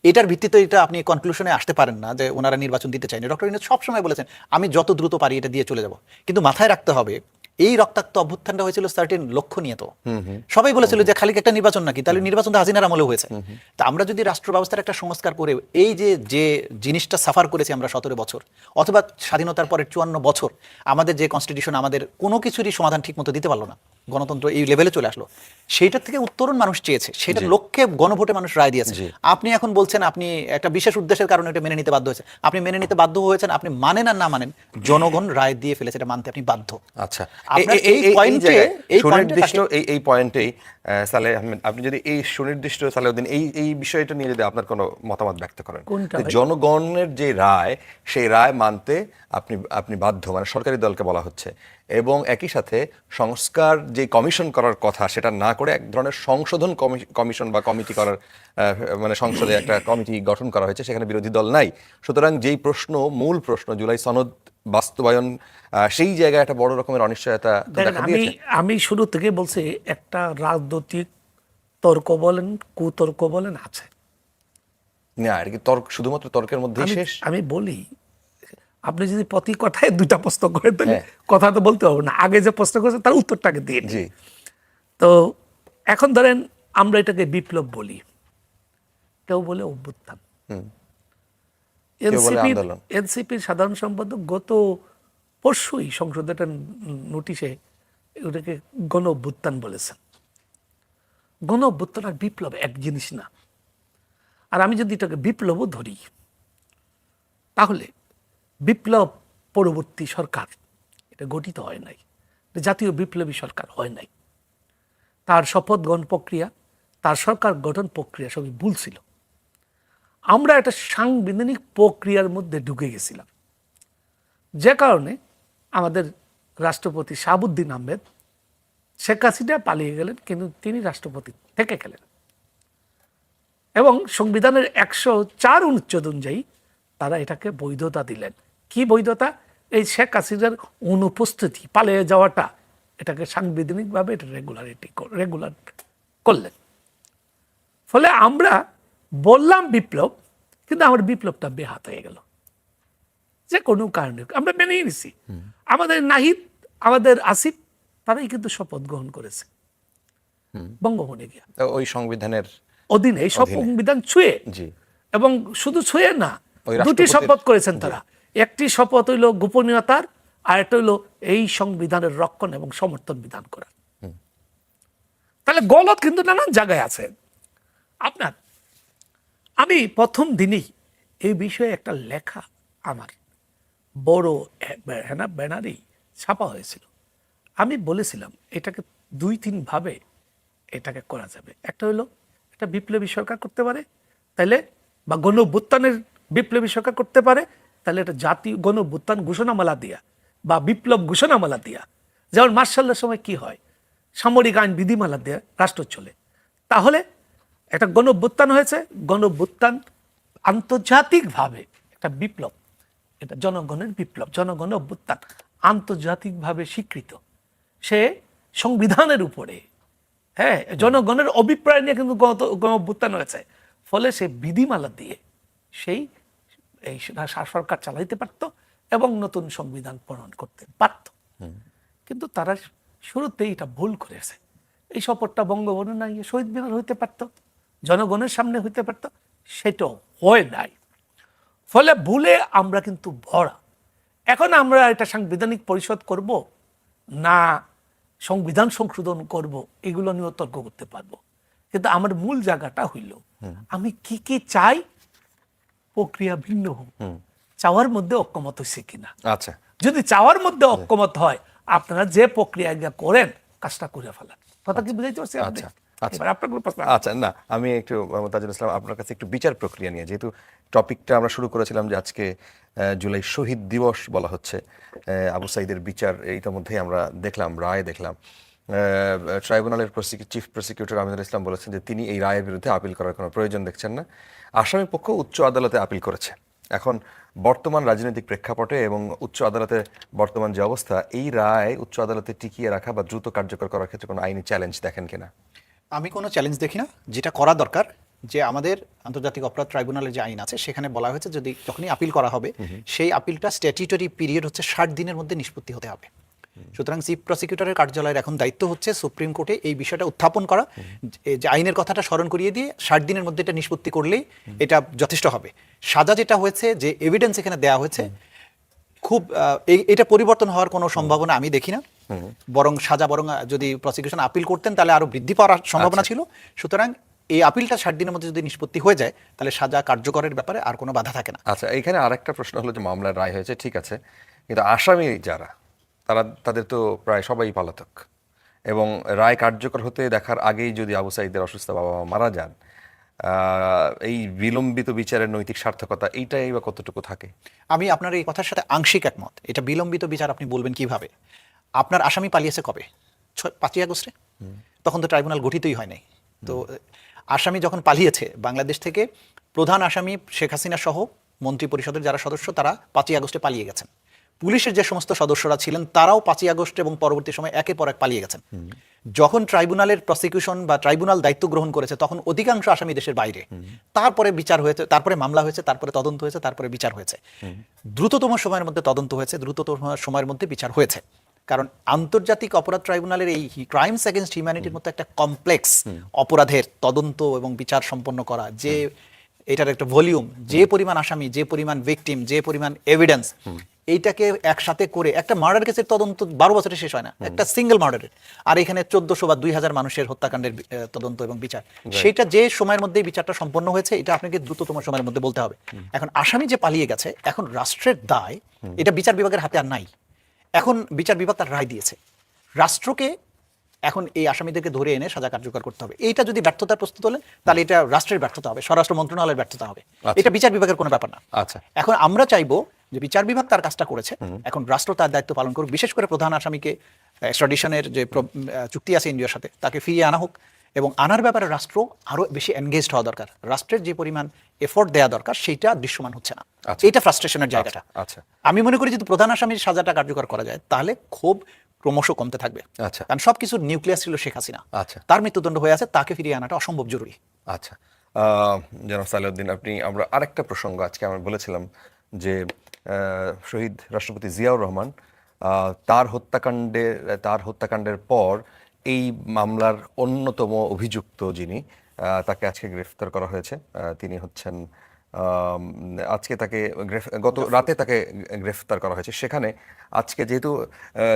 এটার ভিত্তিতে এটা আপনি কনক্লুশনে আসতে পারেন না যে ওনারা নির্বাচন দিতে চায়নি। ডক্টর ইউনূস সবসময় বলেছেন আমি যত দ্রুত পারি এটা দিয়ে চলে যাব। কিন্তু মাথায় রাখতে হবে এই রক্তাক্ত অভ্যুত্থানটা হয়েছিল সার্টেন লক্ষ্য নিয়ে। তো সবাই বলেছিল যে খালি একটা নির্বাচন নাকি, তাহলে নির্বাচন তো হাসিনার আমলে হয়েছে। তা আমরা যদি রাষ্ট্র ব্যবস্থার একটা সংস্কার করে এই যে জিনিসটা সাফার করেছি আমরা 17 বছর অথবা স্বাধীনতার পরে 54 বছর, আমাদের যে কনস্টিটিউশন আমাদের কোনো কিছুরই সমাধান ঠিক মতো দিতে পারলো না, গণতন্ত্র এই লেভেলে চলে আসলো, সেইটার থেকে উত্তরণ মানুষ চেয়েছে, সেটার লক্ষ্যে গণভোটে মানুষ রায় দিয়েছে। আপনি এখন বলছেন আপনি একটা বিশেষ উদ্দেশ্যের কারণে এটা মেনে নিতে বাধ্য হয়েছে, আপনি মেনে নিতে বাধ্য হয়েছেন, আপনি মানেন আর না মানেন জনগণ রায় দিয়ে ফেলেছে, এটা মানতে আপনি বাধ্য। আচ্ছা, এই পয়েন্টেই সালেহ আহমেদ, আপনি যদি এই সুনির্দিষ্ট সালেউদ্দিন এই বিষয়টা নিয়ে যদি আপনার কোনো মতামত ব্যক্ত করেন, জনগণের যে রায় সেই রায় মানতে আপনি বাধ্য, মানে সরকারি দলকে বলা হচ্ছে, এবং একই সাথে সংস্কার যে কমিশন করার কথা সেটা না করে এক ধরনের সংশোধন কমিশন বা কমিটি করার, মানে সংসদে একটা কমিটি গঠন করা হয়েছে, সেখানে বিরোধী দল নাই। সুতরাং যেই মূল প্রশ্ন জুলাই সনদ বাস্তবায়ন সেই জায়গায় একটা বড় রকমের অনিশ্চয়তা তো দেখেন, দেখা আমি দিয়েছে। আমি শুরু থেকে বলছি একটা রাজনৈতিক তর্ক বলেন, কুতর্ক বলেন আছে। না, আর কি তর্ক শুধুমাত্র তর্কের মধ্যেই আমি শেষ? আমি বলি, আপনি যদি প্রতি কথায় দুইটা প্রশ্ন করে তাহলে হ্যাঁ। কথা তো বলতে হবে না। আগে যে প্রশ্ন করেছে তার উত্তরটাকে দিয়ে নিই। জি। তো এখন ধরেন আমরা এটাকে বিপ্লব বলি, কেউ বলে অভ্যুত্থান। কেউ বলে আন্দোলন। এনসিপির সাধারণ সম্পাদক গত পরশুই সংসদে একটা নোটিশে ওটাকে গণ অভ্যুত্থান বলেছেন। গণ অভ্যুত্থান আর বিপ্লব এক জিনিস না। আর আমি যদি এটাকে বিপ্লবও ধরি, তাহলে বিপ্লব পরবর্তী সরকার এটা গঠিত হয় নাই, এটা জাতীয় বিপ্লবী সরকার হয় নাই। তার শপথ গ্রহণ প্রক্রিয়া, তার সরকার গঠন প্রক্রিয়া সবই ভুল ছিল। আমরা একটা সাংবিধানিক প্রক্রিয়ার মধ্যে ঢুকে গেছিলাম, যে কারণে আমাদের রাষ্ট্রপতি শাহাবুদ্দিন আহমেদ, শেখ হাসিনা পালিয়ে গেলেন কিন্তু তিনি রাষ্ট্রপতি থেকে গেলেন। এবং সংবিধানের 104 অনুচ্ছেদ অনুযায়ী তারা এটাকে বৈধতা দিলেন। কি বৈধতা? এই শেখ হাসিনার অনুপস্থিতি, পালিয়ে যাওয়াটা, এটাকে সাংবিধানিকভাবে এটা রেগুলার করলেন। ফলে আমরা বললাম বিপ্লব, কিন্তু আমার বিপ্লবটা বেহাত হয়ে গেল যে কোনো কারণে। আমরা মেনেই নিছি। আমাদের নাহিদ, আমাদের আসিফ, তারাই কিন্তু শপথ গ্রহণ করেছে বঙ্গভবনে গিয়া, ওই সংবিধানের অধীনে, এই সব সংবিধান ছুঁয়ে। জি। এবং শুধু ছুঁয়ে না, ওই দুটি রাষ্ট্রপতির- শপথ করেছেন তারা। একটি শপথ হইল গোপনীয়তার, আর একটা হইল এই সংবিধানের রক্ষণ এবং সমর্থন বিধান করা। তাহলে গলত কিন্তু নানান জায়গায় আছে। আপনার, আমি প্রথম দিনেই এই বিষয়ে একটা লেখা আমার বড় ব্যানারেই ছাপা হয়েছিল। আমি বলেছিলাম এটাকে 2-3 ভাবে এটাকে করা যাবে। একটা হলো একটা বিপ্লবী সরকার করতে পারে, তাহলে বা গণ অভ্যুত্থানের বিপ্লবী সরকার করতে পারে, তাহলে এটা জাতীয় গণ অভ্যুত্থান ঘোষণামালা দিয়া বা বিপ্লব ঘোষণামালা দিয়া, যেমন মার্শালের সময় কি হয়, সামরিক আইন বিধিমালা দিয়ে রাষ্ট্র চলে। তাহলে একটা গণ অভ্যুত্থান হয়েছে, গণ অভ্যুত্থান আন্তর্জাতিকভাবে একটা বিপ্লব, এটা জনগণের বিপ্লব, জনগণের অভ্যুত্থান আন্তর্জাতিকভাবে স্বীকৃত। সে সংবিধানের উপরে, হ্যাঁ, জনগণের অভিপ্রায় নিয়ে কিন্তু গণ অভ্যুত্থান হয়েছে। ফলে সে বিধিমালা দিয়ে সেই এই সরকার চালাইতে পারত এবং নতুন সংবিধান প্রণয়ন করতে পারত। কিন্তু তারা শুরুতেই এটা ভুল করেছে। এই শপথটা বঙ্গভবনে না গিয়ে শহীদ মিনার হইতে পারত, জনগণের সামনে হইতে পারত, সেটাও হয় নাই। ফলে ভুলে আমরা কিন্তু ভরা। এখন আমরা এটা সাংবিধানিক পরিষদ করব না সংবিধান সংশোধন করব, এগুলো নিয়ে তর্ক করতে পারবো। কিন্তু আমার মূল জায়গাটা হইল আমি কি কি চাই, প্রক্রিয়া ভিন্ন হোক, চাওয়ার মধ্যে অক্ষমত হয়েছে কিনা। আচ্ছা। যদি চাওয়ার মধ্যে অক্ষমত হয়, আপনারা যে প্রক্রিয়া করেন কাজটা করে ফেলান। কথা কি বুঝাইতে পারছি? আচ্ছা, আচ্ছা। এবার আপনার কোনো প্রশ্ন? আচ্ছা, না, আমি একটু তাজুল ইসলাম আপনার কাছে একটু বিচার প্রক্রিয়া নিয়ে, যেহেতু টপিকটা আমরা শুরু করেছিলাম যে আজকে জুলাই শহীদ দিবস বলা হচ্ছে, আবু সাইদের বিচার ইতিমধ্যেই আমরা দেখলাম, রায় দেখলাম। ট্রাইব্যুনালের চিফ প্রসিকিউটর আমিনুল ইসলাম বলেছেন যে তিনি এই রায়ের বিরুদ্ধে আপিল করার কোনো প্রয়োজন দেখছেন না। আসামি পক্ষ উচ্চ আদালতে আপিল করেছে। এখন বর্তমান রাজনৈতিক প্রেক্ষাপটে এবং উচ্চ আদালতের বর্তমান যে অবস্থা, এই রায় উচ্চ আদালতে টিকিয়ে রাখা বা দ্রুত কার্যকর করার ক্ষেত্রে কোনো আইনি চ্যালেঞ্জ দেখেন কিনা? আমি কোনো চ্যালেঞ্জ দেখি না। যেটা করা দরকার, যে আমাদের আন্তর্জাতিক অপরাধ ট্রাইব্যুনালের যে আইন আছে সেখানে বলা হয়েছে যখনই আপিল করা হবে, সেই আপিলটা স্ট্যাটিউটরি পিরিয়ড হচ্ছে 60 দিনের মধ্যে নিষ্পত্তি হতে হবে। সুতরাং চিফ প্রসিকিউটরের কার্যালয়ের এখন দায়িত্ব হচ্ছে সুপ্রিম কোর্টে এই বিষয়টা উত্থাপন করা, যে আইনের কথাটা স্মরণ করিয়ে দিয়ে 60 দিনের মধ্যে এটা নিষ্পত্তি করলেই এটা যথেষ্ট হবে। সাজা যেটা হয়েছে, যে এভিডেন্স এখানে দেওয়া হয়েছে, খুব এটা পরিবর্তন হওয়ার কোনো সম্ভাবনা আমি দেখি না। বরং সাজা, বরং যদি প্রসিকিউশন আপিল করতেন তাহলে আরো বৃদ্ধি পাওয়ার সম্ভাবনা ছিল। সুতরাং এই আপিলটা 60 দিনের মধ্যে যদি নিষ্পত্তি হয়ে যায়, তাহলে সাজা কার্যকরের ব্যাপারে আর কোনো বাধা থাকে না। আচ্ছা, এখানে আরেকটা প্রশ্ন হলো যে মামলার রায় হয়েছে, ঠিক আছে, কিন্তু আসামি যারা, তাদের তো প্রায় সবাই পলাতক, এবং রায় কার্যকর হতে দেখার আগেই যদি আবু সাইদের অসুস্থ বাবা মা মারা যান, এই বিলম্বিত বিচারের নৈতিক সার্থকতা এইটাই বা কতটুকু থাকে? আমি আপনার এই কথার সাথে আংশিক একমত। এটা বিলম্বিত বিচার আপনি বলবেন কিভাবে? আপনার আসামি পালিয়েছে কবে? 5ই আগস্টে। তখন তো ট্রাইব্যুনাল গঠিতই হয় নাই। তো আসামি যখন পালিয়েছে বাংলাদেশ থেকে, প্রধান আসামি শেখ হাসিনা সহ মন্ত্রী পরিষদের যারা সদস্য, তারা 5ই আগস্টে পালিয়ে গেছেন। পুলিশের যে সমস্ত সদস্যরা ছিলেন তারাও 5ই আগস্ট এবং পরবর্তী সময় একের পর এক পালিয়ে গেছেন। যখন ট্রাইব্যুনালের প্রসিকিউশন বা ট্রাইব্যুনাল দায়িত্ব গ্রহণ করেছে তখন অধিকাংশ আসামি দেশের বাইরে। তারপরে বিচার হয়েছে, তারপরে মামলা হয়েছে, তারপরে তদন্ত হয়েছে, তারপরে বিচার হয়েছে। দ্রুততম সময়ের মধ্যে তদন্ত হয়েছে, দ্রুততম সময়ের মধ্যে বিচার হয়েছে। কারণ আন্তর্জাতিক অপরাধ ট্রাইব্যুনালের এই ক্রাইমস এগেইনস্ট হিউম্যানিটির মতো একটা কমপ্লেক্স অপরাধের তদন্ত এবং বিচার সম্পন্ন করা, যে এটার একটা ভলিউম, যে পরিমাণ আসামি, যে পরিমাণ ভিকটিম, যে পরিমাণ এভিডেন্স, এইটাকে একসাথে করে একটা মার্ডার কেসের তদন্ত 12 বছরে শেষ হয় না, একটা সিঙ্গেল মার্ডারের। আর এখানে 1400 বা 2000 মানুষের হত্যাকাণ্ডের তদন্ত এবং বিচার, সেটা যে সময়ের মধ্যে বিচারটা সম্পন্ন হয়েছে এটা আপনাকে দ্রুততম সময়ের মধ্যে বলতে হবে। এখন আসামি যে পালিয়ে গেছে, এখন রাষ্ট্রের দায়, এটা বিচার বিভাগের হাতে আর নাই। এখন বিচার বিভাগ তার রায় দিয়েছে, রাষ্ট্রকে এখন এই আসামিদেরকে ধরে এনে সাজা কার্যকর করতে হবে। এইটা যদি ব্যর্থতার প্রস্তুত হলে তাহলে এটা রাষ্ট্রের ব্যর্থতা হবে, স্বরাষ্ট্র মন্ত্রণালয়ের ব্যর্থতা হবে। এটা বিচার বিভাগের কোনো ব্যাপার না। আচ্ছা, এখন আমরা চাইবো যে বিচার বিভাগ তার কাজটা করেছে, এখন রাষ্ট্র তার দায়িত্ব পালন করুক। বিশেষ করে প্রধান আসামিকে এক্সট্রাডিশনের যে চুক্তি আছে ইন্ডিয়ার সাথে, তাকে ফিরিয়ে আনা হোক, এবং আনার ব্যাপারে রাষ্ট্র আরো বেশি এনগেজড হওয়া দরকার। রাষ্ট্রের যে পরিমাণ এফোর্ট দেওয়া দরকার সেইটা দৃশ্যমান হচ্ছে না। আচ্ছা। এটা ফ্রাস্ট্রেশনের জায়গাটা। আচ্ছা। আমি মনে করি যদি প্রধান আসামির সাজাটা কার্যকর করা যায় তাহলে ক্ষোভ ক্রমশ কমতে থাকবে। আচ্ছা। কারণ সবকিছুর নিউক্লিয়াস ছিল শেখ হাসিনা। আচ্ছা। তার মৃত্যুদণ্ড হয়ে আছে, তাকে ফিরিয়ে আনাটা অসম্ভব জরুরি। আচ্ছা, জনাব সালেউদ্দিন, আমরা আরেকটা প্রসঙ্গ আজকে আমরা বলেছিলাম যে শহীদ রাষ্ট্রপতি জিয়াউর রহমান তার হত্যাকাণ্ডের পর এই মামলার অন্যতম অভিযুক্ত যিনি, তাকে আজকে গ্রেফতার করা হয়েছে। তিনি হচ্ছেন আজকে তাকে গত রাতে তাকে গ্রেফতার করা হয়েছে। সেখানে আজকে যেহেতু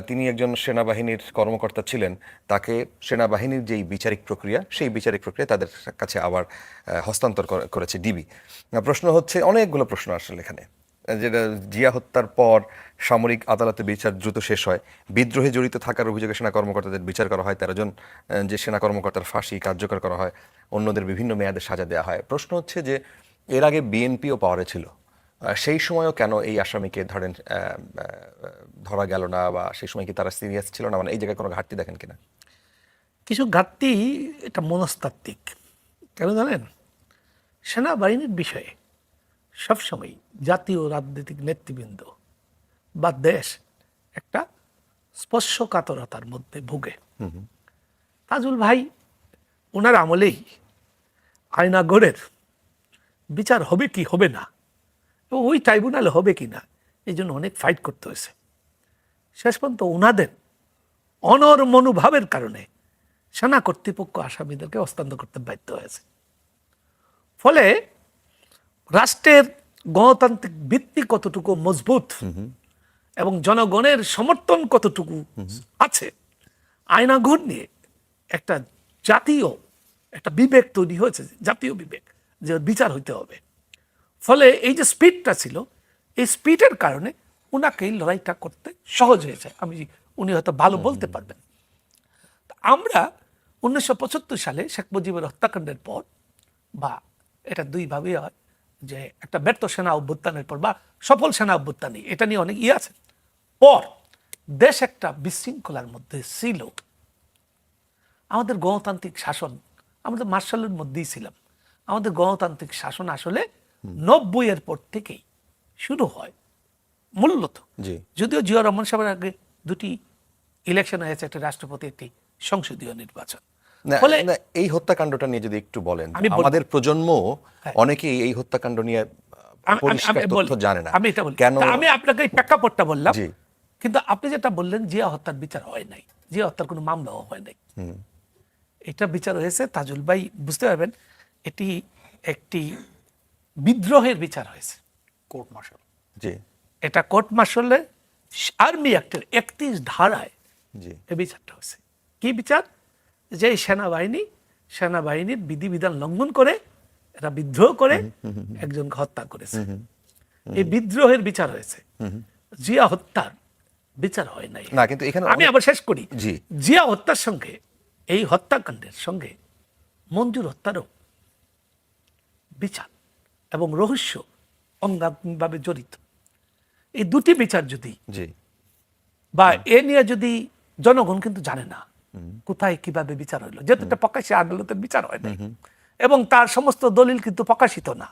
তিনি একজন সেনাবাহিনীর কর্মকর্তা ছিলেন, তাকে সেনাবাহিনীর যেই বিচারিক প্রক্রিয়া, সেই বিচারিক প্রক্রিয়া তাদের কাছে আবার হস্তান্তর করেছে ডিবি। প্রশ্ন হচ্ছে, অনেকগুলো প্রশ্ন আসলে এখানে, যেটা জিয়া হত্যার পর সামরিক আদালতে বিচার দ্রুত শেষ হয়, বিদ্রোহে জড়িত থাকার অভিযোগে সেনা কর্মকর্তাদের বিচার করা হয়, 13 জন যে সেনা কর্মকর্তার ফাঁসি কার্যকর করা হয়, অন্যদের বিভিন্ন মেয়াদে সাজা দেওয়া হয়। প্রশ্ন হচ্ছে যে এর আগে বিএনপিও পাওয়ারে ছিল, সেই সময়ও কেন এই আসামিকে ধরা গেল না, বা সেই সময় কি তারা সিরিয়াস ছিল না? মানে এই জায়গায় কোনো ঘাটতি দেখেন কিনা? কিছু ঘাটতি, এটা মনস্তাত্ত্বিক। কেন জানেন? সেনাবাহিনীর বিষয়ে সবসময় জাতীয় রাজনৈতিক নেতৃবৃন্দ বা দেশ একটা স্পর্শকাতরতার মধ্যে ভুগে। তাজুল ভাই ওনার আমলেই আয়নাগড়ের বিচার হবে কি হবে না, এবং ওই ট্রাইব্যুনালে হবে কি না, এই জন্য অনেক ফাইট করতে হয়েছে। শেষ পর্যন্ত ওনাদের অনর মনোভাবের কারণে সেনা কর্তৃপক্ষ আসামিদেরকে হস্তান্তর করতে বাধ্য হয়েছে। ফলে রাষ্ট্রের গণতান্ত্রিক ভিত্তি কতটুকু মজবুত এবং জনগণের সমর্থন কতটুকু আছে, আয়নাঘর নিয়ে একটা জাতীয় একটা বিবেক তৈরি হয়েছে, জাতীয় বিবেক, যে বিচার হইতে হবে। ফলে এই যে স্পিডটা ছিল, এই স্পিডের কারণে উনাকে এই লড়াইটা করতে সহজ হয়েছে। উনি হয়তো ভালো বলতে পারবেন। আমরা 1975 সালে শেখ মুজিবের হত্যাকাণ্ডের পর, বা এটা দুইভাবেই হয়, যে একটা ব্যর্থ সেনা অভ্যুত্থানের পর বা সফল সেনা অভ্যুত্থানই, এটা নিয়ে অনেক আছে, পর দেশ একটা বিশৃঙ্খলার মধ্যে ছিল। আমাদের গণতান্ত্রিক শাসন, আমাদের মার্শালের মধ্যেই ছিলাম। আমাদের গণতান্ত্রিক শাসন আসলে 90-এর পর থেকেই শুরু হয় মূলত। যদিও জিয়া রহমান সাহেবের আগে দুটি ইলেকশন হয়েছে, একটা রাষ্ট্রপতি, একটি সংসদীয় নির্বাচন। ফলে এই হত্যাকাণ্ডটা নিয়ে যদি একটু বলেন, আমাদের প্রজন্ম অনেকেই এই হত্যাকাণ্ড নিয়ে পরিষ্কার তথ্য জানে না। আমি এটা বলি, আমি আপনাকে এই প্রেক্ষাপটটা বললাম, কিন্তু আপনি যেটা বললেন জিয়া হত্যার বিচার হয় নাই, জিয়া হত্যার কোনো মামলাও হয় নাই, এটা বিচার হয়েছে। তাজুল ভাই বুঝতে পারবেন, এটি একটি বিদ্রোহের বিচার হয়েছে, কোর্ট মার্শাল। জি, এটা কোর্ট মার্শালে আর্মি অ্যাক্টের 31 ধারায় এই বিচারটা হয়েছে। কি বিচার? যে সেনাবাহিনীর বিধিবিধান লঙ্ঘন করে এরা বিদ্রোহ করে একজনকে হত্যা করেছে, এই বিদ্রোহের বিচার হয়েছে। জিয়া হত্যার বিচার হয় নাই। না, কিন্তু এখানে আমি আবার শেষ করি, জিয়া হত্যার সঙ্গে, এই হত্যাকাণ্ডের সঙ্গে মঞ্জুর হত্যারও বিচার এবং রহস্য অঙ্গাঙ্গিভাবে জড়িত। এই দুটি বিচার যদি, বা এ নিয়ে যদি, জনগণ কিন্তু জানে না কোথায় কিভাবে বিচার হইলো, যেহেতু এটা প্রকাশ্যে আদালতের বিচার হয় না, এবং তার সমস্ত দলিল কিন্তু প্রকাশিত না,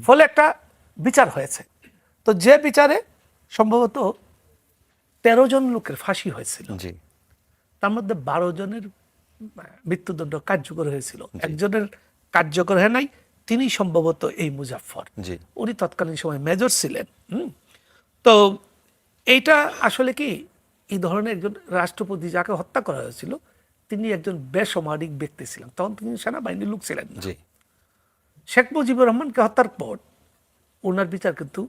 ফলে একটা বিচার হয়েছে। তো যে বিচারে সম্ভবত 13 জন লোকের ফাঁসি হয়েছিল, জি তার মধ্যে 12 জনের মৃত্যুদণ্ড কার্যকর হয়েছিল। একজনের কার্যকর হয় নাই, তিনি সম্ভবত এই মুজাফফর, জি উনি তৎকালীন সময় মেজর ছিলেন। তো এইটা আসলে কি, এই ধরনের একজন রাষ্ট্রপতি যাকে হত্যা করা হয়েছিল তিনি একজন বেসামরিক ব্যক্তি ছিলেন, তখন তিনি সেনাবাহিনীর লোক ছিলেন না। জি শেখ মুজিবুর রহমানকে হত্যার পর ওনার বিচার কিন্তু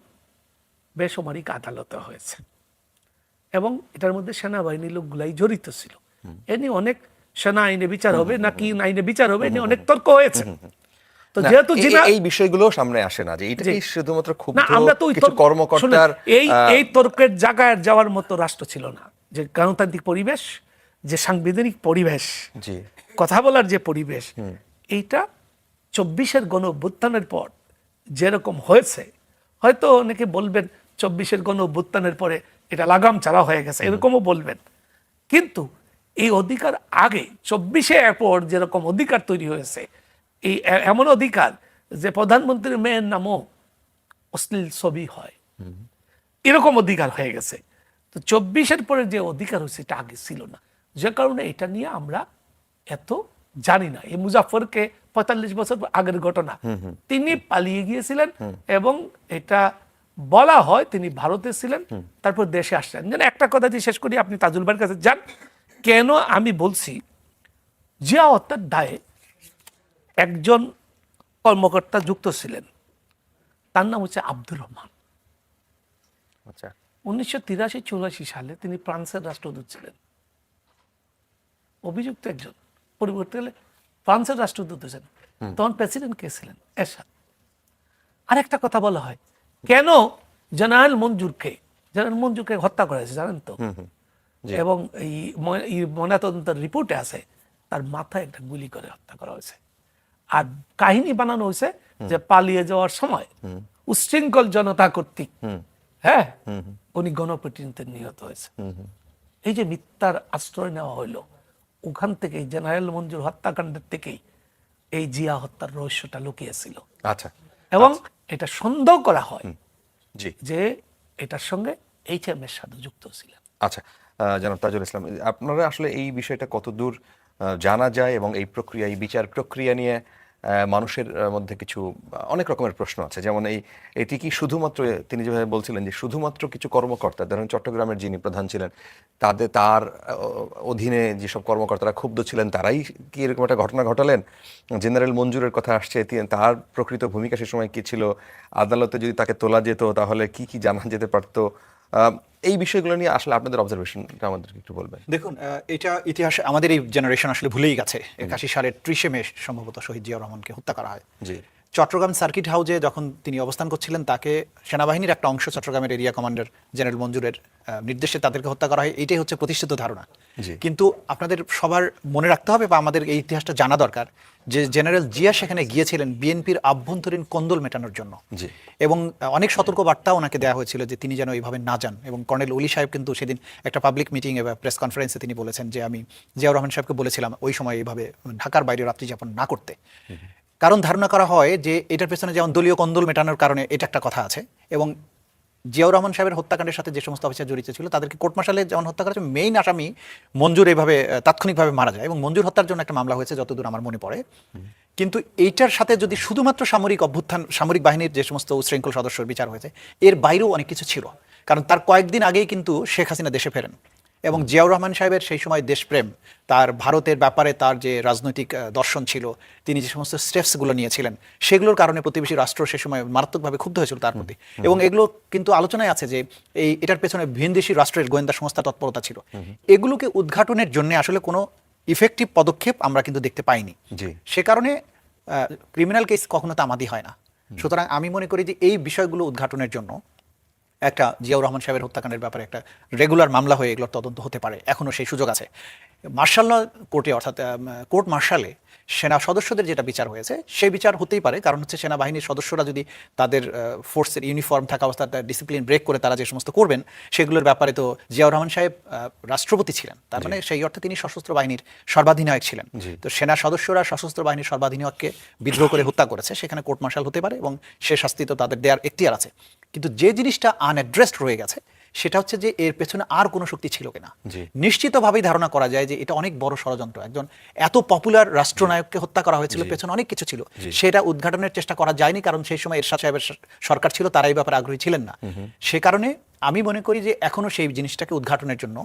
বেসামরিক আদালতে হয়েছে এবং এটার মধ্যে সেনাবাহিনীর লোকগুলাই জড়িত ছিল। এ নিয়ে অনেক সেনা আইনে বিচার হবে নাকি আইনে বিচার হবে, এ নিয়ে অনেক তর্ক হয়েছে। তো না, যেহেতু এই বিষয়গুলো সামনে আসে না যে এটা কি শুধুমাত্র খুব না, আমরা তো কিছু কর্মকর্তার এই তর্কের জায়গায় যাওয়ার মতো রাষ্ট্র ছিল না, যে গণতান্ত্রিক পরিবেশ, যে সাংবিধানিক পরিবেশ, জি কথা বলার যে পরিবেশ, এইটা 24-এর গণ অভ্যুত্থানের পর যেরকম হয়েছে, হয়তো অনেকে বলবেন 24-এর গণ অভ্যুত্থানের পরে এটা লাগাম ছাড়া হয়ে গেছে, এরকমও বলবেন। কিন্তু এই অধিকার আগে 24-এ পর যেরকম অধিকার তৈরি হয়েছে, এই এমন অধিকার যে প্রধানমন্ত্রীর মেয়ের নামও অশ্লীল ছবি হয়, এরকম অধিকার হয়ে গেছে। তো 24-এর পরে যে অধিকার হয়েছে এটা আগে ছিল না, যে কারণে এটা নিয়ে আমরা এত জানি না। এই মুজাফফরকে 45 বছর আগের ঘটনা, তিনি পালিয়ে গিয়েছিলেন এবং এটা বলা হয় তিনি ভারতে ছিলেন, তারপর দেশে আসলেন। যেন একটা কথা দিয়ে শেষ করি, আপনি তাজুল ভাইয়ের কাছে যান। কেন আমি বলছি, জিয়া হত্যার দায়ে একজন কর্মকর্তা যুক্ত ছিলেন, তার নাম হচ্ছে আব্দুর রহমান। আচ্ছা 1983-84 সালে তিনি ফ্রান্সের রাষ্ট্রদূত ছিলেন, অভিযুক্ত একজন। পরিবর্তে গেলে ফ্রান্সের রাষ্ট্রদূত হয়েছেন, তখন প্রেসিডেন্ট কে ছিলেন? এরশাদ। আরেকটা কথা বলা হয়, কেন জেনারেল মঞ্জুরকে হত্যা করা হয়েছে জানেন তো? জি। এবং এই ময়নাতদন্তের রিপোর্টে আছে তার মাথায় একটা গুলি করে হত্যা করা হয়েছে। আর কাহিনী বানানো হয়েছে যে পালিয়ে যাওয়ার সময় উচ্ছৃঙ্খল জনতা কর্তৃক হ্যাঁ উনি গণপিটুনিতে নিহত হয়েছে। এই যে মিথ্যার আশ্রয় নেওয়া হইলো, ওখান থেকে জেনারেল মঞ্জুর হত্যাকাণ্ডের থেকেই এই জিয়া হত্যার রহস্যটা লুকিয়েছিল। আচ্ছা এবং এটা সন্দেহ করা হয় জি যে এটার সঙ্গে HM এরশাদও যুক্ত ছিলেন। আচ্ছা জনাব তাজুল ইসলাম, আপনারা আসলে এই বিষয়টা কতদূর জানা যায় এবং এই প্রক্রিয়া, এই বিচার প্রক্রিয়া নিয়ে মানুষের মধ্যে কিছু অনেক রকমের প্রশ্ন আছে। যেমন এটি কি শুধুমাত্র, তিনি যেভাবে বলছিলেন যে শুধুমাত্র কিছু কর্মকর্তা, ধরেন চট্টগ্রামের যিনি প্রধান ছিলেন তার অধীনে যেসব কর্মকর্তারা ক্ষুব্ধ ছিলেন তারাই কি এরকম একটা ঘটনা ঘটালেন? জেনারেল মঞ্জুরের কথা আসছে, তার প্রকৃত ভূমিকা সে সময় কি ছিল? আদালতে যদি তাকে তোলা যেত তাহলে কি কি জানা যেতে পারতো? এই বিষয়গুলো নিয়ে আসলে আপনাদের অবজারভেশনটা আমাদেরকে একটু বলবেন। দেখুন, এটা ইতিহাসে আমাদের এই জেনারেশন আসলে ভুলেই গেছে। 81 সালের 30 মে সম্ভবত শহীদ জিয়াউর রহমানকে হত্যা করা হয়। জি চট্টগ্রাম সার্কিট হাউসে যখন তিনি অবস্থান করছিলেন, তাকে সেনাবাহিনীর একটা অংশ চট্টগ্রামের এরিয়া কমান্ডার জেনারেল মঞ্জুরের নির্দেশে তাদেরকে হত্যা করা হয়। এটাই হচ্ছে প্রতিষ্ঠিত ধারণা। জি। কিন্তু আপনাদের সবার মনে রাখতে হবে বা আমাদের এই ইতিহাসটা জানা দরকার যে জেনারেল জিয়া সেখানে গিয়েছিলেন বিএনপির আভ্যন্তরীণ কোন্দল মেটানোর জন্য। জি। এবং অনেক সতর্ক বার্তা ওনাকে দেওয়া হয়েছিল যে তিনি যেন এইভাবে না যান। এবং কর্নেল ওলি সাহেব কিন্তু সেদিন একটা পাবলিক মিটিং বা প্রেস কনফারেন্সে তিনি বলেছেন যে আমি জিয়াউর রহমান সাহেবকে বলেছিলাম ওই সময় এইভাবে ঢাকার বাইরে রাত্রি যাপন না করতে। কারণ ধারণা করা হয় যে এটার পেছনে যেমন দলীয় কন্দল মেটানোর কারণে এটা একটা কথা আছে। এবং জিয়াউর রহমান সাহেবের হত্যাকাণ্ডের সাথে যে সমস্ত অফিসার জড়িত ছিল তাদেরকে কোর্ট মার্শালে যেমন হত্যা করা হয়েছে, মেইন আসামি মঞ্জুর এইভাবে তাৎক্ষণিকভাবে মারা যায় এবং মঞ্জুর হত্যার জন্য একটা মামলা হয়েছে যতদূর আমার মনে পড়ে। কিন্তু এইটার সাথে যদি শুধুমাত্র সামরিক বাহিনীর যে সমস্ত উচ্ছৃঙ্খল সদস্যর বিচার হয়েছে, এর বাইরেও অনেক কিছু ছিল। কারণ তার কয়েকদিন আগেই কিন্তু শেখ হাসিনা দেশে ফেরেন এবং জিয়াউর রহমান সাহেবের সেই সময় দেশপ্রেম, তার ভারতের ব্যাপারে তার যে রাজনৈতিক দর্শন ছিল, তিনি যে সমস্ত স্টেপসগুলো নিয়েছিলেন সেগুলোর কারণে প্রতিবেশী রাষ্ট্র সে সময় মারাত্মকভাবে ক্ষুব্ধ হয়েছিল তার প্রতি। এবং এগুলো কিন্তু আলোচনায় আছে যে এটার পেছনে ভিনদেশী রাষ্ট্রের গোয়েন্দা সংস্থা তৎপরতা ছিল। এগুলোকে উদ্ঘাটনের জন্য আসলে কোনো ইফেক্টিভ পদক্ষেপ আমরা কিন্তু দেখতে পাইনি। সে কারণে ক্রিমিনাল কেস কখনো তামাদি হয় না। সুতরাং আমি মনে করি যে এই বিষয়গুলো উদ্ঘাটনের জন্য একটা জিয়াউর রহমান সাহেবের হত্যাকাণ্ডের ব্যাপারে একটা রেগুলার মামলা হয়ে এগুলোর তদন্ত হতে পারে, এখনও সেই সুযোগ আছে। মার্শাল ল কোর্টে অর্থাৎ কোর্ট মার্শালে সেনা সদস্যদের যেটা বিচার হয়েছে সেই বিচার হতেই পারে। কারণ হচ্ছে সেনাবাহিনীর সদস্যরা যদি তাদের ফোর্সের ইউনিফর্ম থাকা অবস্থায় ডিসিপ্লিন ব্রেক করে তারা যে সমস্ত করবেন সেগুলোর ব্যাপারে তো জিয়াউর রহমান সাহেব রাষ্ট্রপতি ছিলেন, তার মানে সেই অর্থে তিনি সশস্ত্র বাহিনীর সর্বাধিনায়ক ছিলেন। তো সেনা সদস্যরা সশস্ত্র বাহিনীর সর্বাধিনায়ককে বিদ্রোহ করে হত্যা করেছে, সেখানে কোর্ট মার্শাল হতে পারে এবং সে শাস্তি তো তাদের দেওয়ার এখতিয়ার আছে। কিন্তু যে জিনিসটা আনঅ্যাড্রেসড রয়ে গেছে সেটা হচ্ছে যে এর পেছনে আর কোনো শক্তি ছিল কিনা। জি। নিশ্চিতভাবেই ধারণা করা যায় যে এটা অনেক বড় ষড়যন্ত্র। একজন এত পপুলার রাষ্ট্রনায়ককে হত্যা করা হয়েছিল, পেছনে অনেক কিছু ছিল, সেটা উদ্ঘাটনের চেষ্টা করা যায়নি, কারণ সেই সময় এরশাদ সাহেবের সরকার ছিল, তারা এই ব্যাপারে আগ্রহী ছিলেন না। সে কারণে আমি মনে করি যে এখনো সেই জিনিসটাকে উদ্ঘাটনের জন্য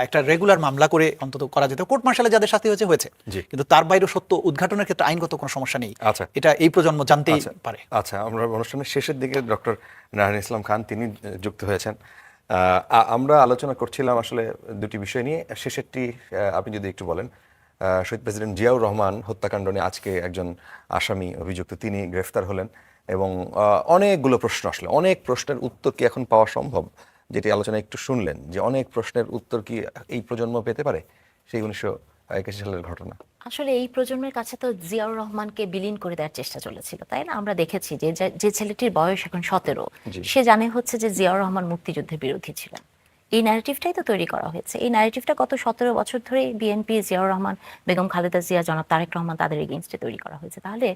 একটা রেগুলার মামলা করে অন্তত করা যেত। কোর্ট মার্শালে যাদের শাস্তি হয়েছে হয়েছে, কিন্তু তার বাইরে সত্য উদ্ঘাটনের ক্ষেত্রে আইনগত কোনো সমস্যা নেই। আচ্ছা। এটা এই প্রজন্ম জানতেই পারে। আচ্ছা, আমরা অনুষ্ঠানের শেষের দিকে ডক্টর নারায়ণ ইসলাম খান তিনি যুক্ত হয়েছেন। আমরা আলোচনা করছিলাম আসলে দুটি বিষয় নিয়ে। শেষেরটি আপনি যদি একটু বলেন, শহীদ প্রেসিডেন্ট জিয়াউর রহমান হত্যাকাণ্ড নিয়ে আজকে একজন আসামি অভিযুক্ত তিনি গ্রেফতার হলেন এবং অনেকগুলো প্রশ্ন আসলে, অনেক প্রশ্নের উত্তর কি এখন পাওয়া সম্ভব? যেটি আলোচনা একটু শুনলেন যে অনেক প্রশ্নের উত্তর কি এই প্রজন্ম পেতে পারে, সেই 1981 সালের ঘটনা। আসলে এই প্রজন্মের কাছে তো জিয়াউর রহমানকে বিলীন করে দেওয়ার চেষ্টা চলেছিল, তাই না? আমরা দেখেছি যে যে ছেলেটির বয়স এখন 17, সে জানে হচ্ছে যে জিয়াউর রহমান মুক্তিযুদ্ধের বিরোধী ছিলেন। এই ন্যারেটিভটাই তো তৈরি করা হয়েছে। এই ন্যারেটিভটা গত 17 বছর ধরে বিএনপি, জিয়াউর রহমান, বেগম খালেদা জিয়া, জনাব তারেক রহমান তাদের এগেইনস্টে তৈরি করা হয়েছে। তাহলে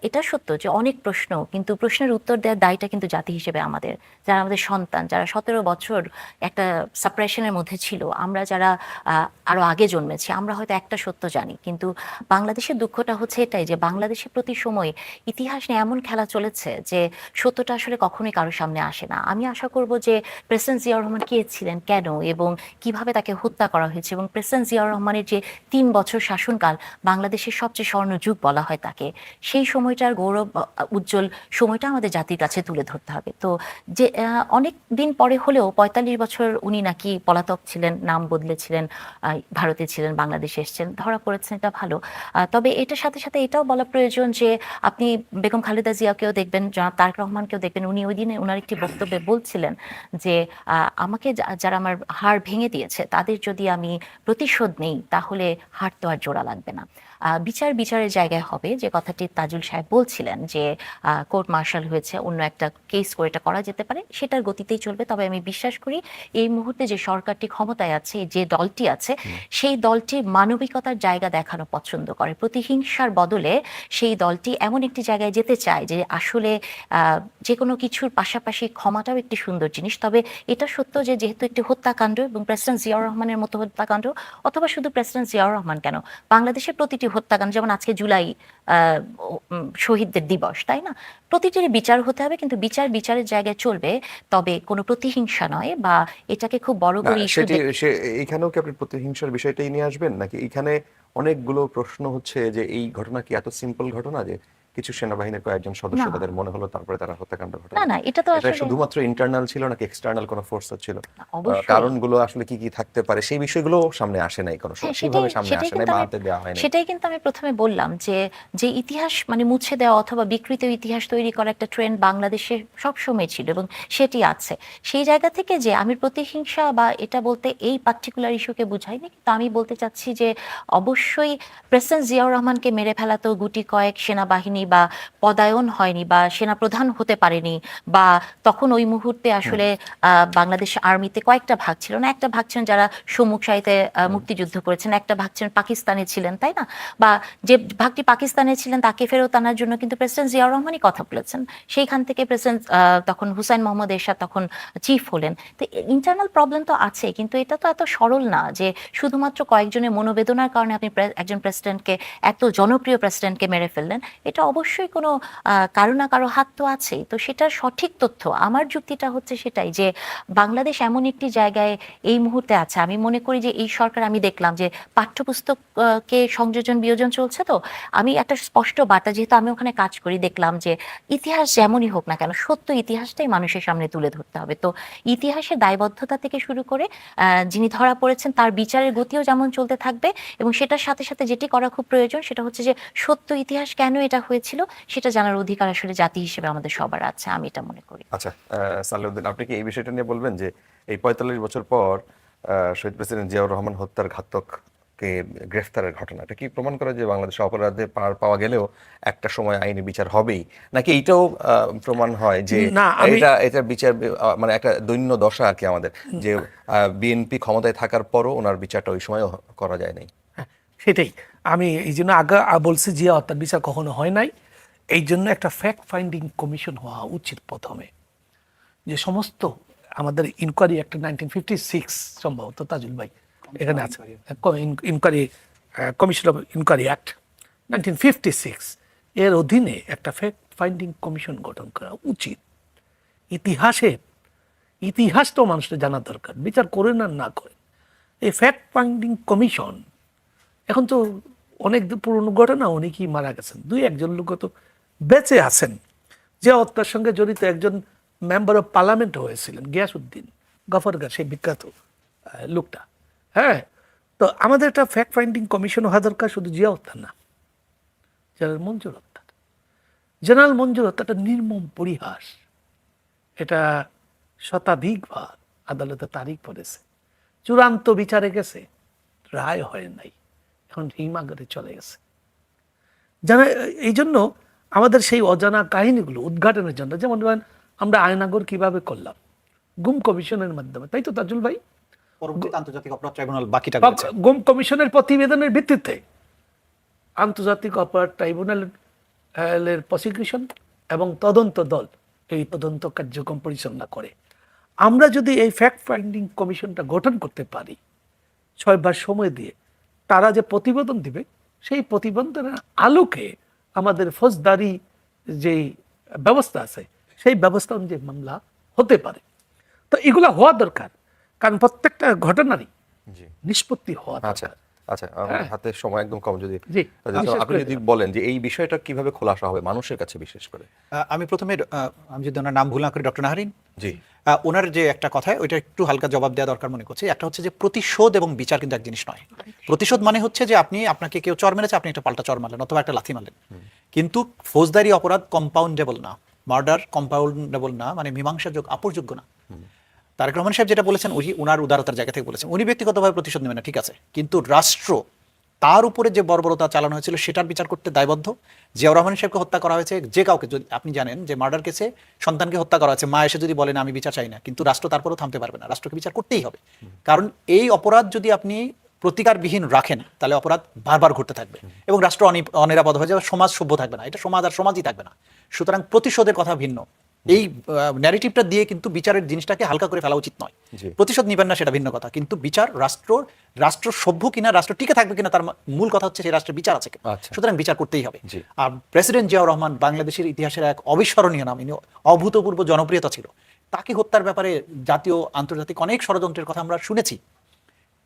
এটা সত্য যে অনেক প্রশ্ন, কিন্তু প্রশ্নের উত্তর দেওয়ার দায়টা কিন্তু জাতি হিসেবে আমাদের, যারা আমাদের সন্তান, যারা 17 বছর একটা সাপ্রেশনের মধ্যে ছিল, আমরা যারা আরো আগে জন্মেছি, আমরা হয়তো একটা সত্য জানি, কিন্তু বাংলাদেশের দুঃখটা হচ্ছে এটাই যে বাংলাদেশের প্রতি সময় ইতিহাস নিয়ে এমন খেলা চলেছে যে সত্যটা আসলে কখনোই কারোর সামনে আসে না। আমি আশা করব যে প্রেসিডেন্ট জিয়াউর রহমান কে ছিলেন, কেন এবং কিভাবে তাকে হত্যা করা হয়েছে, এবং প্রেসিডেন্ট জিয়াউর রহমানের যে 3 বছর শাসনকাল বাংলাদেশের সবচেয়ে স্বর্ণযুগ বলা হয় তাকে, সেই সময়টার গৌরব উজ্জ্বল সময়টা আমাদের জাতির কাছে তুলে ধরতে হবে। তো যে অনেক দিন পরে হলেও 45 বছর উনি নাকি পলাতক ছিলেন, নাম বদলেছিলেন, ভারতে ছিলেন, বাংলাদেশে এসেছেন, ধরা পড়েছেন, এটা ভালো। তবে এটার সাথে সাথে এটাও বলা প্রয়োজন যে আপনি বেগম খালেদা জিয়াকেও দেখবেন, জনাব তারেক রহমানকেও দেখবেন, উনি ওই দিনে ওনার একটি বক্তব্যে বলছিলেন যে আমাকে যারা আমার হাড় ভেঙে দিয়েছে তাদের যদি আমি প্রতিশোধ নেই তাহলে হাড় তো আর জোড়া লাগবে না। বিচারের জায়গায় হবে, যে কথাটি তাজুল সাহেব বলছিলেন যে কোর্ট মার্শাল হয়েছে, অন্য একটা কেস করে এটা করা যেতে পারে, সেটার গতিতেই চলবে। তবে আমি বিশ্বাস করি এই মুহূর্তে যে সরকারটি ক্ষমতায় আছে, যে দলটি আছে, সেই দলটি মানবিকতার জায়গা দেখানো পছন্দ করে। প্রতিহিংসার বদলে সেই দলটি এমন একটি জায়গায় যেতে চায় যে আসলে যে কোনো কিছুর পাশাপাশি ক্ষমাটাও একটি সুন্দর জিনিস। তবে এটা সত্য যে যেহেতু একটি হত্যাকাণ্ড, এবং প্রেসিডেন্ট জিয়াউর রহমানের মতো হত্যাকাণ্ড, অথবা শুধু প্রেসিডেন্ট জিয়াউর রহমান কেন, বাংলাদেশের প্রতিটি হত্যাকাণ্ড, যেমন আজকে জুলাই শহীদদের দিবস, তাই না? প্রতিটির বিচার হতে হবে, কিন্তু বিচারের জায়গায় চলবে, তবে কোনো প্রতিহিংসা নয়, বা এটাকে খুব বড় করে ইস্যু। এইখানেও কি আপনি প্রতিহিংসার বিষয়টাই নিয়ে আসবেন, নাকি এখানে অনেকগুলো প্রশ্ন হচ্ছে যে এই ঘটনা কি এত সিম্পল ঘটনা যে কিছু সেনাবাহিনীর কয়েকজন সদস্য না। তাদের মনে হলো তারপরে তারা হত্যাকাণ্ড ঘটালো? না, এটা তো এটা আসলে শুধুমাত্র ইন্টারনাল ছিল নাকি এক্সটার্নাল কোনো ফোর্স ছিল? অবশ্যই। কারণগুলো আসলে কি কি থাকতে পারে সেই বিষয়গুলো সামনে আসে নাই, কোনো সময় সেভাবে সামনে আসে নাই, বাদ দেওয়া হয়নি। সেটাই কিন্তু আমি প্রথমে বললাম যে ইতিহাস মানে মুছে দেওয়া অথবা বিকৃত ইতিহাস তৈরি করা একটা ট্রেন্ড বাংলাদেশে সবসময় ছিল, এবং সেটি আছে। সেই জায়গা থেকে যে আমি প্রতিহিংসা বা এটা বলতে এই পার্টিকুলার ইস্যুকে বুঝাইনি, কিন্তু আমি বলতে চাচ্ছি যে অবশ্যই প্রেসিডেন্ট জিয়াউর রহমানকে মেরে ফেলা তো গুটি কয়েক সেনাবাহিনী বা পদায়ন হয়নি, বা সেনা প্রধান হতে পারেনি, বা তখন ওই মুহূর্তে আসলে বাংলাদেশ আর্মিতে কয়েকটা ভাগ ছিল না, একটা ভাগ ছিলেন যারা সম্মুখ সারিতে মুক্তিযুদ্ধ করেছেন, একটা ভাগ ছিলেন পাকিস্তানে ছিলেন, তাই না? বা যে ভাগটি পাকিস্তানে ছিলেন তাকে ফেরত আনার জন্য কিন্তু প্রেসিডেন্ট জিয়াউর রহমানই কথা বলেছেন। সেইখান থেকে প্রেসিডেন্ট তখন হুসাইন মোহাম্মদ এরশাদ তখন চিফ হলেন। তো ইন্টারনাল প্রবলেম তো আছে, কিন্তু এটা তো এত সরল না যে শুধুমাত্র কয়েকজনের মনোবেদনার কারণে আপনি একজন প্রেসিডেন্টকে, এত জনপ্রিয় প্রেসিডেন্টকে মেরে ফেললেন। এটা অবশ্যই কোনো কারো না কারো হাত তো আছেই। তো সেটার সঠিক তথ্য, আমার যুক্তিটা হচ্ছে সেটাই যে বাংলাদেশ এমন একটি জায়গায় এই মুহূর্তে আছে। আমি মনে করি যে এই সরকার, আমি দেখলাম যে পাঠ্যপুস্তকে সংযোজন বিয়োজন চলছে, তো আমি একটা স্পষ্ট বার্তা, যেহেতু আমি ওখানে কাজ করি, দেখলাম যে ইতিহাস যেমনই হোক না কেন, সত্য ইতিহাসটাই মানুষের সামনে তুলে ধরতে হবে। তো ইতিহাসের দায়বদ্ধতা থেকে শুরু করে যিনি ধরা পড়েছেন তার বিচারের গতিও যেমন চলতে থাকবে, এবং সেটার সাথে সাথে যেটি করা খুব প্রয়োজন সেটা হচ্ছে যে সত্য ইতিহাস কেন এটা হয়েছিল সেটা জানার অধিকার আসলে জাতি হিসেবে আমাদের সবার আছে, আমি এটা মনে করি। আচ্ছা, সালেউদ্দিন, আপনি কি এই বিষয়টা নিয়ে বলবেন যে এই 45 বছর পর শহীদ প্রেসিডেন্ট জিয়াউর রহমান হত্যার ঘাতককে গ্রেফতারের ঘটনা, এটা কি প্রমাণ করে যে বাংলাদেশে অপরাধে পার পাওয়া গেলেও একটা সময় আইনি বিচার হবেই, নাকি এইটাও প্রমাণ হয় যে এটা বিচার মানে একটা দৈন্য দশা আর কি আমাদের, যে বিএনপি ক্ষমতায় থাকার পরও ওনার বিচারটা ওই সময় করা যায় নাই? সেটাই আমি এই জন্য আগে বলছি, জিয়া হত্যার বিচার কখনো হয় নাই। এই জন্য একটা ফ্যাক্ট ফাইন্ডিং কমিশন হওয়া উচিত প্রথমে, যে সমস্ত আমাদের ইনকোয়ারি একটা 1956 সম্ভবত তাজুল ভাই এখানে আছে, inquiry commission of inquiry act 1956, এর অধীনে একটা ফ্যাক্ট ফাইন্ডিং কমিশন গঠন করা উচিত। ইতিহাস তো মানুষের জানা দরকার, বিচার করেন আর না করেন। এই ফ্যাক্ট ফাইন্ডিং কমিশন এখন তো অনেক পুরনো ঘটনা, অনেকেই মারা গেছেন, 2-1 লোক তো বেঁচে আছেন। যে হত্যার সঙ্গে জড়িত একজন মেম্বার অফ পার্লামেন্ট হয়েছিলেন, গিয়াসউদ্দিন গফরগার, সেই বিখ্যাত লোকটা। হ্যাঁ, তো আমাদের একটা ফ্যাক্ট ফাইন্ডিং কমিশন হওয়া দরকার, শুধু জিয়া হত্যা না, জেনারেল মঞ্জুর হত্যা। জেনারেল মঞ্জুর হত্যাটা নির্মম পরিহাস, এটা শতাধিকবার আদালতে তারিখ পড়েছে, চূড়ান্ত বিচারে গেছে, রায় হয় নাই, এখন হিমাগারে চলে গেছে। জানা, এই জন্য আমাদের সেই অজানা কাহিনীগুলো উদ্ঘাটনের জন্য, যেমন ধরেন আমরা আয়নাগর কিভাবে করলাম, গুম কমিশনের মাধ্যমে, তাই তো তাজুল ভাই? পরবর্তীতে আন্তর্জাতিক অপরাধ ট্রাইব্যুনাল বাকিটা করেছে। গুম কমিশনের প্রতিবেদনের ভিত্তিতে আন্তর্জাতিক অপরাধ ট্রাইব্যুনালের প্রসিকিউশন এবং তদন্ত দল এই তদন্ত কার্যক্রম পরিচালনা করে। আমরা যদি এই ফ্যাক্ট ফাইন্ডিং কমিশনটা গঠন করতে পারি 6 মাস সময় দিয়ে, তারা যে প্রতিবেদন দিবে সেই প্রতিবেদনের আলোকে আমাদের ফৌজদারি যে ব্যবস্থা আছে সেই ব্যবস্থা অনুযায়ী মামলা হতে পারে। তো এগুলো হওয়া দরকার, কারণ প্রত্যেকটা ঘটনারই জি। নিষ্পত্তি হওয়া আচ্ছা দরকার। আচ্ছা, আমার হাতে সময় একদম কম, যদি জি, আপনি যদি বলেন যে এই বিষয়টা কিভাবে খোলাসা হবে মানুষের কাছে, বিশেষ করে। আমি প্রথমে আমি যদি ওনার নাম ভুল না করি, ডক্টর নাহারিন, জি, ওনার যে একটা কথা, ওইটা একটু হালকা জবাব দেওয়া দরকার মনে করছি। একটা হচ্ছে যে প্রতিশোধ এবং বিচার কিন্তু এক জিনিস নয়। প্রতিশোধ মানে হচ্ছে যে আপনাকে কেউ চর মেরেছে, আপনি একটা পাল্টা চর মারলেন অথবা একটা লাথি মারলেন, কিন্তু ফৌজদারি অপরাধ কম্পাউন্ডেবল না, মার্ডার কম্পাউন্ডেবল না, মানে মীমাংসাযোগ্য, আপরযোগ্য না। তারেক রহমান সাহেব যেটা বলেছেন, ওনার উদারতার জায়গা থেকে বলেছেন, উনি ব্যক্তিগতভাবে প্রতিশোধ নেবেন না, ঠিক আছে, কিন্তু রাষ্ট্র তার উপরে যে বর্বরতা চালানো হয়েছিল সেটার বিচার করতে দায়বদ্ধ। জিয়াউর রহমান সাহেবকে হত্যা করা হয়েছে, যে কাউকে, যদি আপনি জানেন যে মার্ডার কেসে সন্তানকে হত্যা করা হয়েছে, মা এসে যদি বলেন আমি বিচার চাই না, কিন্তু রাষ্ট্র তারপরেও থামতে পারবে না, রাষ্ট্রকে বিচার করতেই হবে। কারণ এই অপরাধ যদি আপনি প্রতিকারবিহীন রাখেন তাহলে অপরাধ বারবার ঘটতে থাকবে এবং রাষ্ট্র অনিরাপদ হয়ে যাবে, সমাজ সভ্য থাকবে না, এটা সমাজ আর সমাজই থাকবে না। সুতরাং প্রতিশোধের কথা ভিন্ন, এই ন্যারেটিভটা দিয়ে কিন্তু বিচারের জিনিসটাকে হালকা করে ফেলা উচিত নয়। প্রতিশোধ নিবেন না সেটা ভিন্ন কথা, কিন্তু বিচার রাষ্ট্র সভ্য কিনা, রাষ্ট্র টিকে থাকবে কিনা, তার মূল কথা হচ্ছে সেই রাষ্ট্রের বিচার আছে কিনা। সুতরাং বিচার করতেই হবে। আর প্রেসিডেন্ট জিয়াউর রহমান বাংলাদেশের ইতিহাসের এক অবিস্মরণীয় নাম, ইনি অভূতপূর্ব জনপ্রিয়তা ছিল। তাকে হত্যার ব্যাপারে জাতীয় আন্তর্জাতিক অনেক ষড়যন্ত্রের কথা আমরা শুনেছি।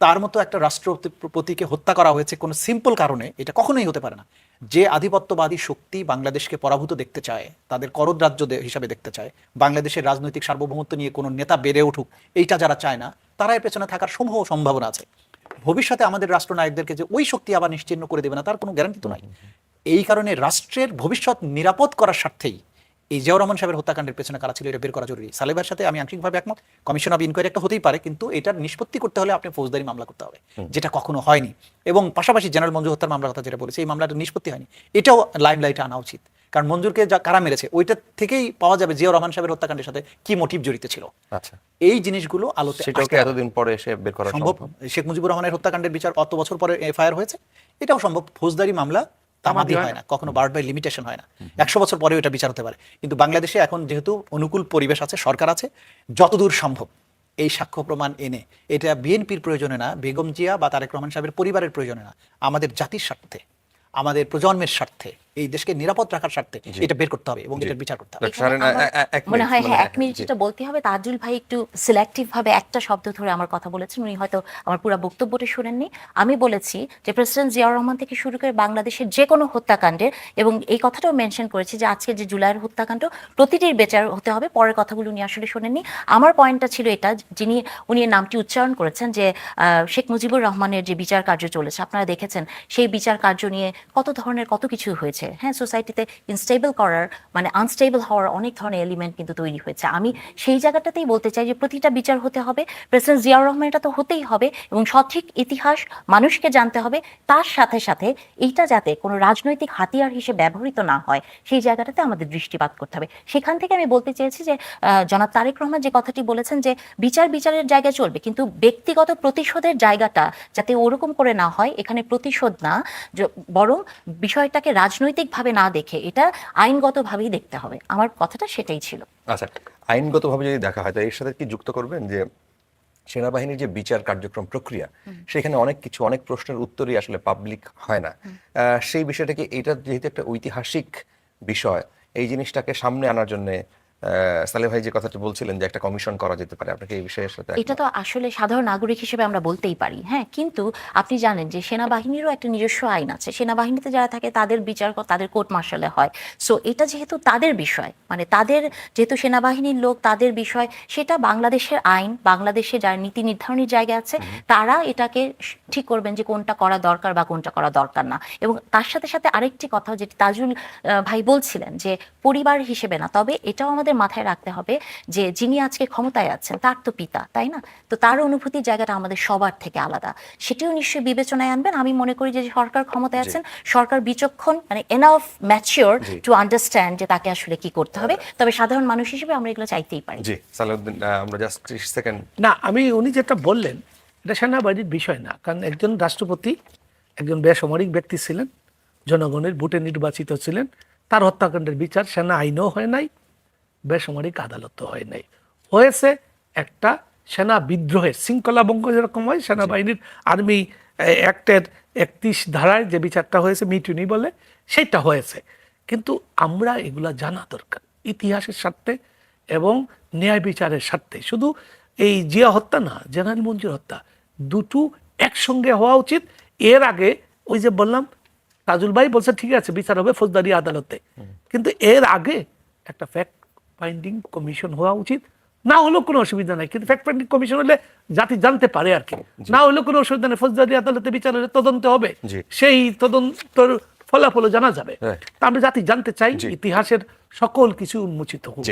তার মতো একটা রাষ্ট্রপতিকে হত্যা করা হয়েছে কোনো সিম্পল কারণে, এটা কখনোই হতে পারে না। যে আধিপত্যবাদী শক্তি বাংলাদেশকে পরাভূত দেখতে চায়, তাদের করদ রাজ্য হিসাবে দেখতে চায়, বাংলাদেশের রাজনৈতিক সার্বভৌমত্ব নিয়ে কোনো নেতা বেড়ে উঠুক, এইটা যারা চায় না, তারা এর পেছনে থাকার সমূহ সম্ভাবনা আছে। ভবিষ্যতে আমাদের রাষ্ট্রনায়কদেরকে যে ওই শক্তি আবার নিশ্চিহ্ন করে দেবে না তার কোনো গ্যারান্টি তো নাই। এই কারণে রাষ্ট্রের ভবিষ্যৎ নিরাপদ করার স্বার্থেই এই জিয়াউর রহমান সাহেবের হত্যাকাণ্ডের পেছনে কারা ছিল এটা বের করা জরুরি। সালেবার সাথে আমি আংশিকভাবে একমত, কমিশন অফ ইনকোয়ারি একটা হতেই পারে, কিন্তু এটার নিষ্পত্তি করতে হলে আপনি ফৌজদারি মামলা করতে হবে, যেটা কখনো হয়নি। এবং পাশাপাশি জেনারেল মঞ্জুর হত্যার মামলার কথা যেটা বলেছে, এই মামলাটা নিষ্পত্তি হয়নি, এটাও লাইমলাইটে আনা উচিত। কারণ মঞ্জুরকে কারা মেরেছে ওইটা থেকেই পাওয়া যাবে জিয়াউর রহমান সাহেবের হত্যাকাণ্ডের সাথে কি মোটিভ জড়িত ছিল। আচ্ছা, এই জিনিসগুলো আলোতে এতদিন পরে এসে বের করা সম্ভব। শেখ মুজিবুর রহমানের হত্যাকাণ্ডের বিচার কত বছর পরে এফআইআর হয়েছে, এটাও সম্ভব। ফৌজদারি মামলা তামাদি হয় না, কখনো বার্ড বাই লিমিটেশন হয় না, 100 বছর পরেও এটা বিচার হতে পারে। কিন্তু বাংলাদেশে এখন যেহেতু অনুকূল পরিবেশ আছে, সরকার আছে, যতদূর সম্ভব এই সাক্ষ্য প্রমাণ এনে, এটা বিএনপির প্রয়োজনে না, বেগম জিয়া বা তারেক রহমান সাহেবের পরিবারের প্রয়োজনে না, আমাদের জাতির স্বার্থে, আমাদের প্রজন্মের স্বার্থে, এই দেশকে নিরাপদ রাখার স্বার্থে এটা বের করতে হবে এবং এটার বিচার করতে হবে। মনে হয় হ্যাঁ, 1 মিনিট যেটা বলতে হবে, তাজুল ভাই একটু সিলেক্টিভ ভাবে একটা শব্দ ধরে আমার কথা বলেছেন, উনি হয়তো আমার পুরো বক্তব্যটা শুনেননি। আমি বলেছি যে প্রেসিডেন্ট জিয়াউর রহমান থেকে শুরু করে বাংলাদেশের যে কোনো হত্যাকাণ্ডের, এবং এই কথাটাও মেনশন করেছি যে আজকে যে জুলাইয়ের হত্যাকাণ্ড প্রতিটির বিচার হতে হবে। পরের কথাগুলো উনি আসলে শোনেননি। আমার পয়েন্টটা ছিল এটা, উনি এই নামটি উচ্চারণ করেছেন যে শেখ মুজিবুর রহমানের যে বিচার কার্য চলেছে, আপনারা দেখেছেন সেই বিচার কার্য নিয়ে কত ধরনের কত কিছু হয়েছে। হ্যাঁ, সোসাইটিতে ইনস্টেবল করার, মানে আনস্টেবল হওয়ার অনেক ধরনের এলিমেন্ট কিন্তু তৈরি হয়েছে। আমি সেই জায়গাটাতেই বলতে চাই যে প্রতিটা বিচার হতে হবে, প্রেসিডেন্ট জিয়াউর রহমান এটা তো হতেই হবে, এবং সঠিক ইতিহাস মানুষকে জানতে হবে। তার সাথে সাথে এইটা যাতে কোনো রাজনৈতিক হাতিয়ার হিসেবে ব্যবহৃত না হয় সেই জায়গাটাতে আমাদের দৃষ্টিপাত করতে হবে। সেখান থেকে আমি বলতে চেয়েছি যে জনাব তারেক রহমান যে কথাটি বলেছেন যে বিচারের জায়গায় চলবে, কিন্তু ব্যক্তিগত প্রতিশোধের জায়গাটা যাতে ওরকম করে না হয়, এখানে প্রতিশোধ না, বরং বিষয়টাকে রাজনৈতিকভাবে না দেখে এটা আইনগতভাবেই দেখতে হবে। আমার কথাটা সেটাই ছিল। আচ্ছা, আইনগতভাবে যদি দেখা হয়, তো এর সাথে কি যুক্ত করবেন যে সেনাবাহিনীর যে বিচার কার্যক্রম প্রক্রিয়া, সেখানে অনেক প্রশ্নের উত্তরই আসলে পাবলিক হয় না। সেই বিষয়টাকে, এটা যেহেতু একটা ঐতিহাসিক বিষয়, এই জিনিসটাকে সামনে আনার জন্য সালেহ ভাই যে কথাটা বলছিলেন যে একটা কমিশন করা যেতে পারে, আপনাকে এই বিষয়ের সাথে এটা তো আসলে সাধারণ নাগরিক হিসেবে আমরা বলতেই পারি, হ্যাঁ, কিন্তু আপনি জানেন যে সেনাবাহিনীরও একটা নিজস্ব আইন আছে। সেনাবাহিনীতে যারা থাকে তাদের বিচার তাদের কোর্ট মার্শালে হয়। সো এটা যেহেতু তাদের বিষয়, মানে তাদের যেহেতু সেনাবাহিনীর লোক, তাদের বিষয়, সেটা বাংলাদেশের আইন, বাংলাদেশে যারা নীতি নির্ধারণের জায়গা আছে তারা এটাকে ঠিক করবেন যে কোনটা করা দরকার বা কোনটা করা দরকার না। এবং তার সাথে সাথে আরেকটি কথা যেটি তাজুল ভাই বলছিলেন যে পরিবার হিসেবে না, তবে এটাও আমাদের মাথায় রাখতে হবে যে যিনি আজকে ক্ষমতায় আছেন তার তো পিতা, তাই না? তো তার অনুভূতির জায়গাটা আমাদের সবার থেকে আলাদা, সেটিও নিশ্চয়ই বিবেচনায় আনবেন। আমি মনে করি যে সরকার ক্ষমতায় আছেন, সরকার বিচক্ষণ, মানে এনাফ ম্যাচিওর টু আন্ডারস্ট্যান্ড যে তাকে আসলে কি করতে হবে। তবে সাধারণ মানুষ হিসেবে আমরা এগুলো চাইতেই পারি। জি সালাউদ্দিন, আমরা জাস্ট 30 সেকেন্ড। না, উনি যেটা বললেন এটা সেনাবাহিনীর বিষয় না, কারণ একজন রাষ্ট্রপতি একজন বেসামরিক ব্যক্তি ছিলেন, জনগণের ভোটে নির্বাচিত ছিলেন, তার হত্যাকাণ্ডের বিচার সেনা আইনও হয় নাই, বেসামরিক আদালতও হয় নাই, হয়েছে একটা সেনা বিদ্রোহের শৃঙ্খলা ভঙ্গ যেরকম হয় সেনাবাহিনীর আর্মি অ্যাক্টের 31 ধারায় যে বিচারটা হয়েছে, মিটুনি বলে, সেটা হয়েছে। কিন্তু আমরা এগুলা জানা দরকার ইতিহাসের স্বার্থে এবং ন্যায় বিচারের স্বার্থে। শুধু এই জিয়া হত্যা না, জেনারেল মঞ্জুর হত্যা, দুটো একসঙ্গে হওয়া উচিত। এর আগে ওই যে বললাম, তাজুল ভাই বলছে ঠিক আছে বিচার হবে ফৌজদারি আদালতে, কিন্তু এর আগে একটা ফ্যাক্ট ফাইন্ডিং কমিশন হওয়া উচিত। না হলেও কোনো অসুবিধা নাই, কিন্তু ফ্যাক্ট ফাইন্ডিং কমিশন হলে জাতি জানতে পারে আর কি। না হলেও কোনো অসুবিধা নেই, ফৌজদারি আদালতে বিচার হলে তদন্ত হবে, সেই তদন্তর ফলাফলও জানা যাবে। তা আমরা জাতি জানতে চাই, ইতিহাসের সকল কিছু উন্মোচিত হোক।